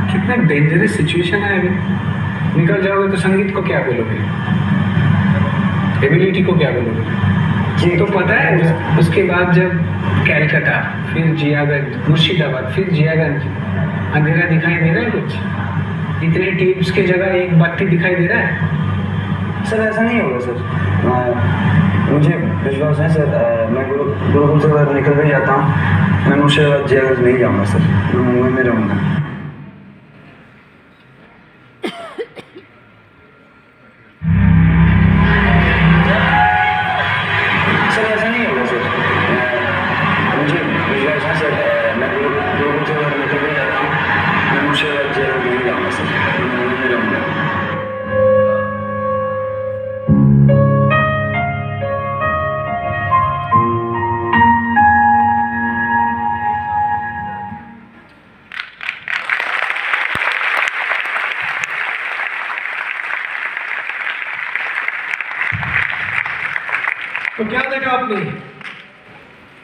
[SPEAKER 2] कितना डेंजरस सिचुएशन है अभी। निकल जाओगे तो संगीत को क्या बोलोगे, एबिलिटी को क्या बोलोगे। ये तो पता है उसके बाद जब कैलकाटा, फिर जियागंज, मुर्शिदाबाद, फिर जियागंज, अंधेरा दिखाई दे रहा है कुछ? इतने टीम्स की जगह एक बत्ती दिखाई दे रहा है।
[SPEAKER 3] सर ऐसा नहीं होगा सर, मुझे विश्वास है सर। मैं गुरुकुल से बाहर निकल कर जाता हूँ, मैं मुर्शिदाबाद जियागंज नहीं जाऊँगा सर, मैं मुंबई में रहूँगा। सर ऐसा नहीं होगा सर, मुझे विश्वास है सर। मैं गुरुकुल से बाहर निकल कर जाता हूँ, मैं मुर्शिदाबाद जियागंज नहीं जाऊँगा सर, मैं मुंबई में रहूँगा।
[SPEAKER 1] तो क्या देखा आपने,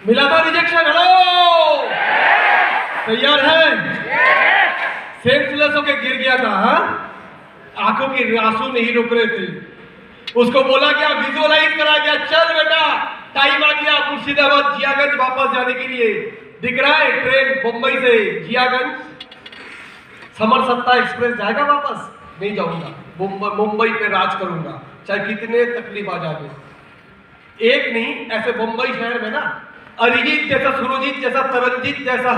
[SPEAKER 1] मिला था रिजेक्शन। हेलो, तैयार है? सेंसलेस होके गिर गया था, हाँ? आंखों की आंसू नहीं रुक रहे थे, उसको बोला गया, विजुअलाइज करा गया, चल बेटा टाइम आ गया मुर्शिदाबाद जियागंज वापस जाने के लिए। दिख रहा है ट्रेन मुंबई से जियागंज, समर सत्ता एक्सप्रेस जाएगा वापस? नहीं जाऊंगा, मुंबई पे राज करूंगा, चाहे कितने तकलीफ आ जाए। एक नहीं, ऐसे मुंबई शहर में ना अरिजीत जैसा, सुरजीत जैसा, तरनजीत जैसा,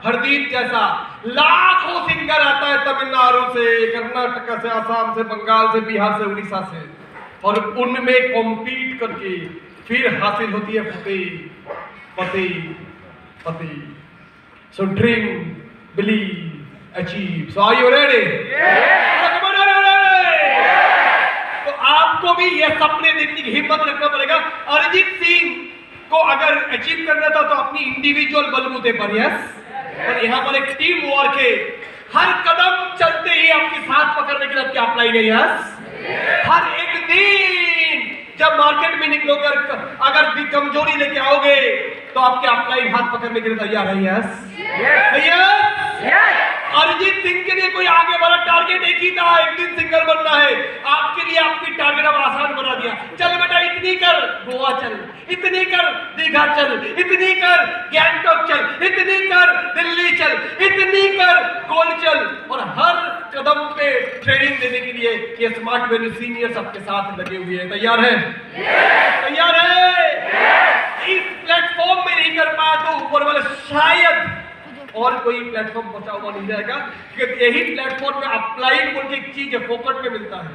[SPEAKER 1] हरदीप जैसा लाखों सिंगर आता है तमिलनाडु से, कर्नाटक से, आसाम से, बंगाल से, बिहार से, उड़ीसा से, और उनमें कॉम्पीट करके फिर हासिल होती है फतेह, फतेह, फतेह। So dream, believe, achieve. So are you ready? तो आपको भी ये सपने देखने की हिम्मत रखना पड़ेगा। अरिजीत सिंह को अगर अचीव करना था तो अपनी इंडिविजुअल बलबूते पर, यस, पर यहाँ पर एक टीम वर्क है। हर कदम चलते ही आपकी साथ पकड़ने के लिए आपकी अपलाइन है, यस। हर एक दिन जब मार्केट में निकलोगे, अगर भी कमजोरी लेके आओगे तो आपके अपलाइन हाथ पकड़ने के लिए तैयार है, यस, यस। अरिजीत सिंह के लिए कोई आगे बड़ा टारगेट एक ही था, एक दिन सिंगर बनना है। आपके लिए आपकी टारगेट अब आसान बना दिया। चल बेटा इतनी कर गोवा चल, इतनी कर दीघा चल, इतनी कर गैंगटॉक चल, इतनी कर दिल्ली चल, इतनी कर गोल चल, और हर कदम पे ट्रेनिंग देने के लिए ये स्मार्ट वैल्यू सीनियर्स आपके साथ लगे हुए हैं। तैयार है? तैयार है? इस प्लेटफॉर्म में नहीं कर पाया तो ऊपर वाले शायद और कोई प्लेटफॉर्म बचा हुआ नहीं जाएगा, क्योंकि यही प्लेटफॉर्म में अप्लाइड बोल के एक चीज है, फोकट में मिलता है।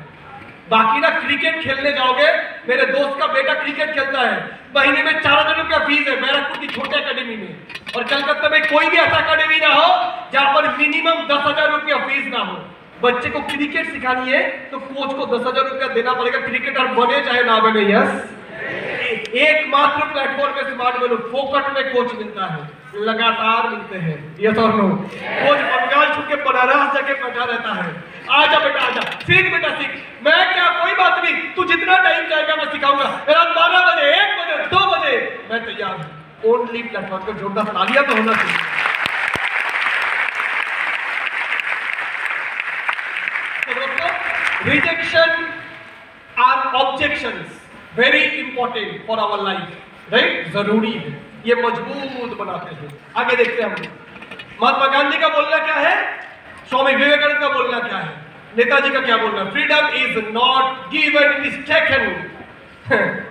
[SPEAKER 1] बाकी ना क्रिकेट खेलने जाओगे, मेरे दोस्त का बेटा क्रिकेट खेलता है, महीने में 4,000 रुपया फीस है बैरकपुर की छोटे अकेडमी में, और कलकत्ता में कोई भी ऐसा अकेडमी ना हो जहां पर मिनिमम 10,000 रुपया फीस ना हो। बच्चे को क्रिकेट सिखानी है तो कोच को 10,000 रुपया देना पड़ेगा, क्रिकेटर बने चाहे ना बने। यस, एकमात्र प्लेटफॉर्म में स्मार्ट वैल्यू फोकट में कोच मिलता है, लगातार मिलते हैं। यस और नो? कोच बंगाल छुप के बनारस जाके बैठा रहता है, आजा बेटा आजा, सीख बेटा सीख। मैं क्या, कोई बात नहीं, तू जितना टाइम चाहेगा मैं सिखाऊंगा, रात 12 बजे 1 बजे 2 बजे मैं तैयार हूं। ओनली प्लेटफॉर्म को जोरदार तालियां तो होना चाहिए। रिजेक्शन और objections very important for our life, right? जरूरी है, ये मजबूत बनाते हैं। आगे देखते हैं हम महात्मा गांधी का बोलना क्या है, स्वामी विवेकानंद का बोलना क्या है, नेताजी का क्या बोलना? Freedom is not given, it is taken.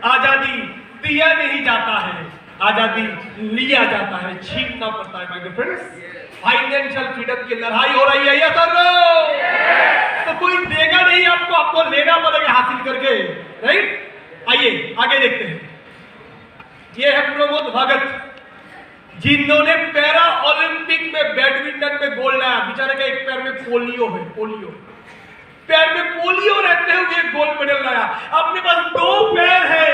[SPEAKER 1] आजादी दिया नहीं जाता है, आजादी लिया जाता है, छीनना पड़ता है। माय फ्रेंड्स, फाइनेंशियल फ्रीडम की लड़ाई हो रही है, या तो कोई देगा नहीं आपको, आपको लेना पड़ेगा हासिल करके, राइट? आइए आगे देखते हैं। ये है प्रमोद भगत, जिन्होंने पैरा ओलंपिक में बैडमिंटन में गोल्ड लाया। बेचारे का एक पैर में पोलियो है, पोलियो, पैर में पोलियो रहते हुए गोल्ड मेडल लाया। अपने पास 2 पैर है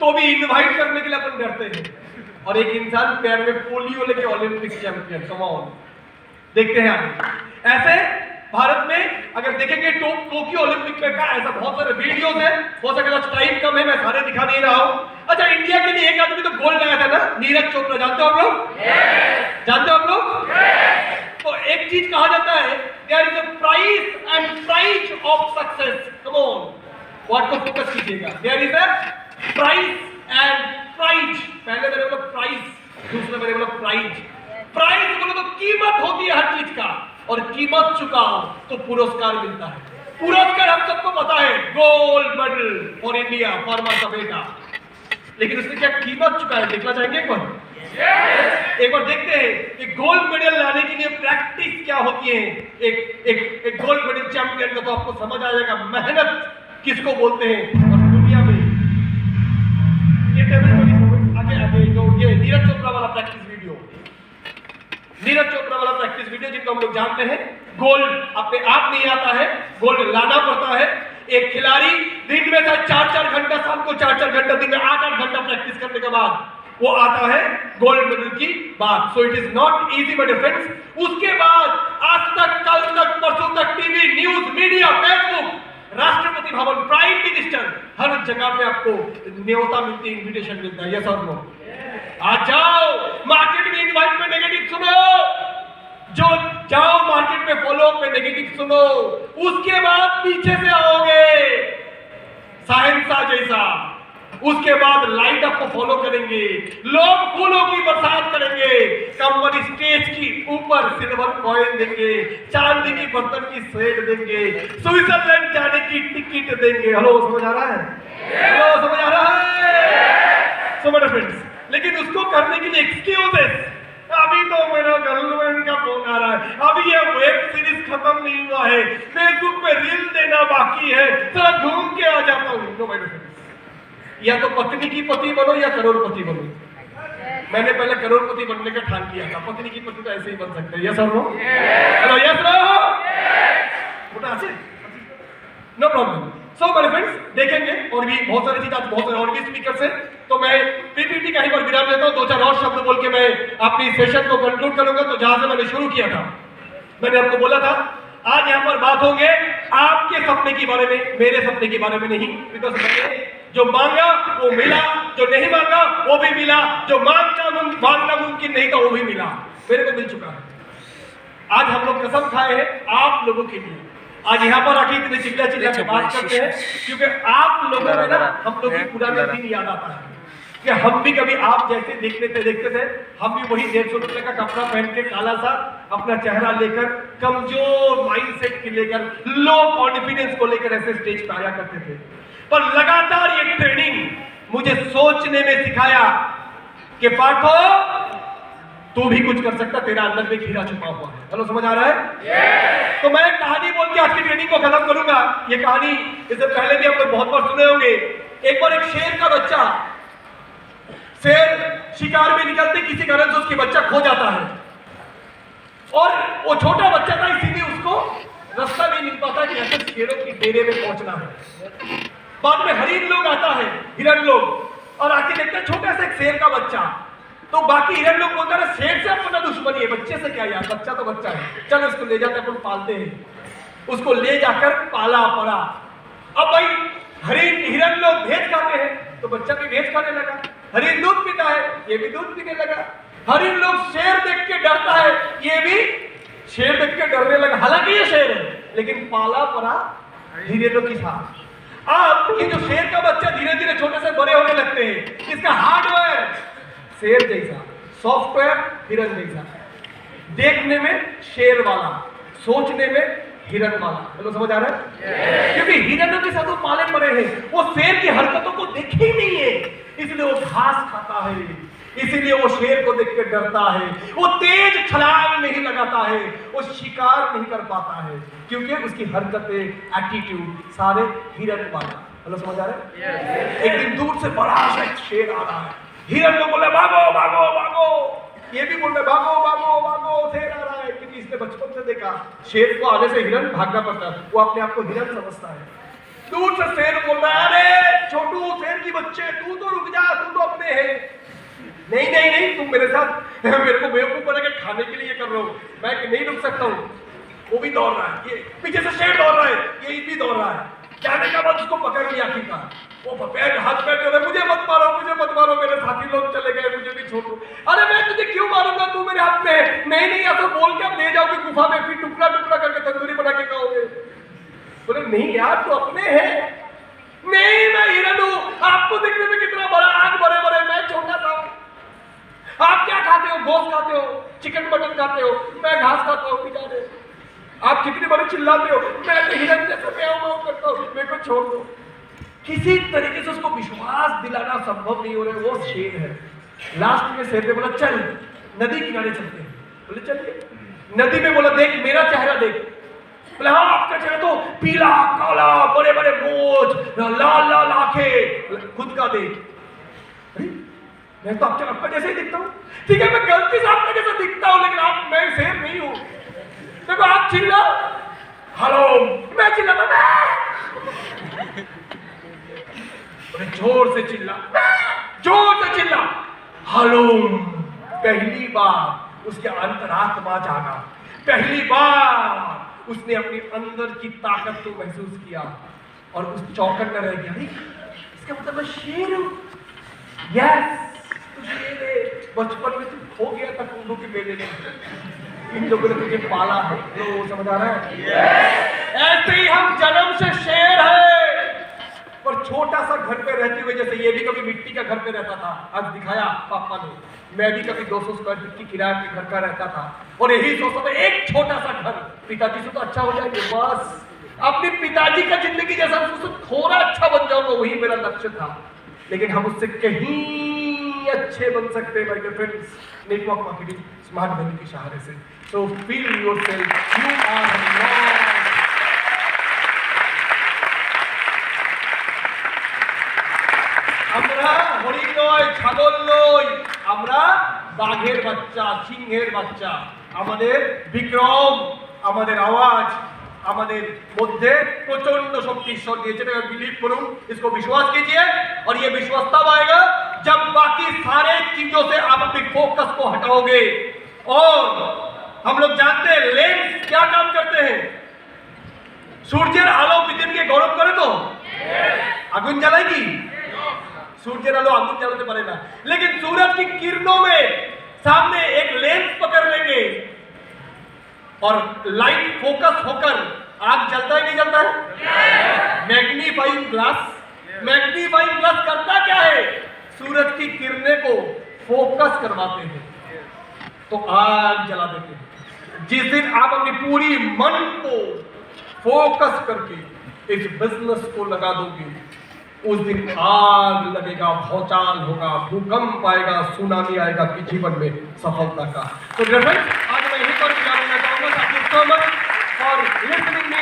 [SPEAKER 1] तो भी इनवाइट करने के लिए अपन डरते हैं, और एक इंसान पैर में पोलियो लेके ओलंपिक चैंपियन। कम ऑन, देखते हैं आगे। ऐसे भारत में अगर देखेंगे टोक्यो ओलंपिक में का ऐसा बहुत सारे वीडियोस हैं, हो सके तो टाइम कम है, मैं सारे दिखा नहीं रहा हूं। अच्छा, इंडिया के लिए एक आदमी तो गोल्ड लाया था ना, नीरज चोपड़ा, जानते हो आप लोग? जानते हो आप लोग? तो एक चीज कहा जाता है, there is a price and prize of success. Come on, word को फोकस कीजिएगा। There is a price and prize, पहले मैंने बोला प्राइस, दूसरा मैंने बोला प्राइज। प्राइज बोलो तो कीमत होती है हर चीज का, और कीमत चुकाओ तो पुरस्कार मिलता है। पुरस्कार हम सबको पता है, gold medal for India, pharma का बेटा, लेकिन उसने क्या कीमत चुकाया देखना चाहेंगे एक बार? एक बार देखते हैं कि गोल्ड मेडल लाने के लिए प्रैक्टिस क्या होती है एक गोल्ड मेडल चैंपियन का, तो आपको समझ आ जाएगा मेहनत किसको बोलते हैं। और दुनिया में ये आगे आगे जो ये नीरज चोपड़ा वाला प्रैक्टिस वीडियो, नीरज चोपड़ा वाला प्रैक्टिस वीडियो जिनको हम लोग जानते हैं, गोल्ड अपने आप नहीं आता है, गोल्ड लाना पड़ता है। एक खिलाड़ी दिन में 4-4 घंटा, शाम को 4-4 घंटा, दिन में 8-8 घंटा प्रैक्टिस करने के बाद वो आता है गोल्ड मेडल की बात। So it is not easy my dear friends. उसके बाद आज तक, कल तक, परसों तक TV, news, media, Facebook, Rashtrapati Bhavan, prime minister, हर जगह पे आपको न्योता मिलती है, इन्विटेशन मिलता है। यस और नो? आ जाओ मार्केट में, इनवाइट में नेगेटिव सुनो, जो जाओ मार्केट में फॉलोअप में नेगेटिव सुनो, उसके बाद पीछे से आओगे साहिंसा जैसा, उसके बाद लाइट आपको फॉलो करेंगे, लोग फूलों की बरसात करेंगे, कंपनी स्टेज की ऊपर सिल्वर कॉइन देंगे, चांदी की बर्तन की सेट देंगे, स्विट्जरलैंड जाने की टिकट देंगे। हेलो, समझ आ रहा है? हेलो, समझ आ रहा है? सो मेरे फ्रेंड्स, लेकिन उसको करने के लिए एक्सक्यूजेस, अभी तो मेरा गर्लफ्रेंड का फोन आ रहा है, अभी ये वेब सीरीज खत्म नहीं हुआ है, फेसबुक पे रील देना बाकी है, जरा घूम के आ जाता हूँ। नो माय फ्रेंड्स, या तो पत्नी की पति बनो या करोड़पति बनो। मैंने पहले करोड़पति बनने का ठान किया था, पत्नी की पति तो ऐसे ही बन सकते हैं। यस और नो? Hello, yes no? बेटा ऐसे नो प्रॉब्लम। सो मेरे फ्रेंड्स, देखेंगे और भी बहुत सारी चीज, आज बहुत सारे और भी स्पीकर है, तो मैं पीपीटी कहीं पर विराम लेता हूं, 2-4 और शब्द बोल के मैं अपनी सेशन को कंक्लूड करूंगा। तो जहां से मैंने शुरू किया था, मैंने आपको बोला था आज यहां पर बात होंगे आपके सपने के बारे में, मेरे सपने के बारे में नहीं। बिकॉज मैंने जो मांगा वो मिला, जो नहीं मांगा वो भी मिला, जो मांगना मुमकिन नहीं था वो भी मिला, मेरे को मिल चुका है। आज हम लोग कसम खाए हैं आप लोगों के लिए। आज यहाँ पर आके इतने चिल्ला चिल्ला के बात करते हैं क्योंकि आप लोगों में ना हम लोग की पुराने दिन याद आता है कि हम भी कभी आप जैसे देखते थे, हम भी वही 150 रुपए का कपड़ा पहन के, काला सा अपना चेहरा लेकर, कमजोर माइंडसेट के लेकर, लो कॉन्फिडेंस को लेकर ऐसे स्टेज पे आया करते थे। पर लगातार ये ट्रेनिंग मुझे सोचने में सिखाया कि पार्थो, तू भी कुछ कर सकता, तेरा अंदर में हीरा छुपा हुआ है। हेलो, समझ आ रहा है? तो मैं एक कहानी बोल के आज की ट्रेनिंग को खत्म करूंगा। ये कहानी इससे पहले भी आप लोग बहुत बार सुने होंगे। एक बार एक शेर का बच्चा, शेर शिकार में निकलते किसी कारण से उसकी बच्चा खो जाता है और वो छोटा बच्चा था, इसीलिए उसको रास्ता नहीं मिल पाता कि ऐसे शेरों की डेरे में पहुंचना है। बाद में हरिण लोग आता है, हिरण लोग, और आके देखते हैं छोटा सा एक शेर का बच्चा। तो बाकी हिरण लोग बोलते हैं शेर से अपना दुश्मनी है, बच्चे से क्या यार, बच्चा तो बच्चा है, चल उसको ले जाते अपन पालते हैं। उसको ले जाकर पाला पड़ा। अब भाई हरिण हिरण लोग भेज खाते हैं तो बच्चा भी भेज खाने लगा। हरिण दूध पीता है, ये भी दूध पीने लगा। हरिण लोग शेर देख के डरता है, ये भी शेर देख के डरने लगा। हालांकि ये शेर है लेकिन पाला पड़ा हिरणों की साथ। अब ये जो शेर का बच्चा धीरे धीरे छोटे से बड़े होने लगते हैं। इसका हार्डवेयर शेर जैसा, सॉफ्टवेयर हिरण जैसा, देखने में शेर वाला, सोचने में हिरण वाला। चलो, समझ आ रहा है? क्योंकि हिरणों के साथ वो पाले पड़े हैं, वो शेर की हरकतों को देखे ही नहीं है, इसलिए वो घास खाता है, इसीलिए वो शेर को देख के डरता है, वो तेज छलांग नहीं लगाता है, वो शिकार नहीं कर पाता है, क्योंकि उसकी हरकतें, एटीट्यूड सारे हिरण वाला। हेलो, समझ आ रहा है? एक दिन दूर से बड़ा सा एक शेर आ रहा है। हिरण लोग बोले भागो भागो भागो, ये भी बोल रहे भागो भागो भागो, शेर आ रहा है। क्योंकि इसने बचपन से देखा शेर को आने से हिरण भागना पड़ता है, वो अपने आप को हिरण समझता है। दूर से शेर बोल रहा है अरे छोटू शेर की बच्चे, तू तो रुक जा, तू तो अपने है। नहीं नहीं नहीं, तुम मेरे साथ मेरे को बेवकूफ बना के खाने के लिए कर रहे हो, मैं नहीं रुक सकता हूँ। वो भी दौड़ रहा है, ये पीछे से शेर दौड़ रहा है, ये भी दौड़ रहा है। जाने के बाद उसको पकड़ लिया आखिरकार। वो पैर हाथ पैर चले, मुझे मत मारो, मेरे साथी लोग चले गए, मुझे भी छोड़ दो। अरे मैं तुझे क्यों मारूंगा, तू मेरे हाथ में है। नहीं नहीं, ऐसा बोल के अब ले जाओगे गुफा में, फिर टुकड़ा टुकड़ा करके तंदूरी बना के खाओगे। बोले नहीं यार, तू अपने है। नहीं, मैं हिरण हूं, आपको देखने में कितना बड़ा, आंख बड़े बड़े, मैं छोटा सा हूं। आप क्या खाते हो? गोश्त खाते हो, चिकन मटन खाते हो, मैं घास खाता हूँ बेचारे। आप कितने बड़े चिल्लाते हो, मैं तो हिरण जैसे म्याऊं करता हूँ, मेरे को छोड़ दो। किसी तरीके से उसको विश्वास दिलाना संभव नहीं हो रहा है, वो शेर है। लास्ट में शेर ने बोला चल नदी किनारे चलते हैं। बोले चलिए। नदी में बोला देख मेरा चेहरा देख। बोले हाँ, आपका चेहरा तो पीला काला, बड़े बड़े मूंछ, लाल लाल आंखें, खुद का देख। मैं तो आपका जैसे ही दिखता हूँ। ठीक है, मैं गलती से आपका जैसा दिखता हूँ, लेकिन आप, मैं शेर नहीं हूँ। देखो आप चिल्ला, हेलो, मैं चिल्लाता, जोर से चिल्ला, हेलो। पहली बार उसके अंतरात्मा जागा, पहली बार उसने अपनी अंदर की ताकत को महसूस किया और उस चौकट में रह गया। इसका मतलब मैं शेर हूं। यस, तू शेर है। बचपन में तू खो गया था कुंडू के मेले में, इन लोगों ने तुझे पाला है। तो समझ आ रहा है? ऐसे ही हम जन्म से शेर है, पर छोटा सा घर पे रहते हुए, जैसे ये भी कभी मिट्टी का घर पे रहता था, आज दिखाया पापा ने, मैं भी कभी 200 स्क्वायर फीट की किराए के घर का रहता था, और यही सोचता था एक छोटा सा घर, पिताजी से तो अच्छा हो जाएंगे, बस अपने पिताजी का जिंदगी जैसा उससे थोड़ा अच्छा बन जाऊंगा, वही मेरा लक्ष्य था। लेकिन हम उससे कहीं अच्छे बन सकते हैं my dear friends, network marketing smart value के सहारे से। So feel yourself, you are আমরা হরিণ নয়, ছাগল নই, আমরা বাঘের বাচ্চা, সিংহের বাচ্চা। আমাদের বিক্রম, আমাদের आवाज, আমাদের মধ্যে প্রচন্ড শক্তি ঈশ্বর দিয়েছেন। बिलीव करूं, इसको विश्वास कीजिए, और ये विश्वास तब आएगा जब बाकी सारे चीजों से आप अपनी फोकस को हटाओगे। और हम लोग जानते हैं लेंस क्या काम करते हैं। সূর্যের আলো পৃথিবীকে গরম করে তো, আগুন জ্বালায় কি? सूर्य आलो आगुन जलाते पारे ना, लेकिन सूरज की किरणों में सामने एक लेंस पकड़ लेंगे और लाइट फोकस होकर आग जलता है नहीं जलता है? मैग्नीफाइंग ग्लास करता क्या है? सूरज की किरणें को फोकस करवाते हैं, तो आग जला देते हैं। जिस दिन आप अपनी पूरी मन को फोकस करके इस बिजनेस को लगा दोगे, उस दिन आग लगेगा, भौचाल होगा, भूकंप आएगा, सुनामी आएगा कि जीवन में सफलता का। तो डियर फ्रेंड्स, आज मैं यहीं पर विदा लेना चाहूंगा। Thank you so much for listening me.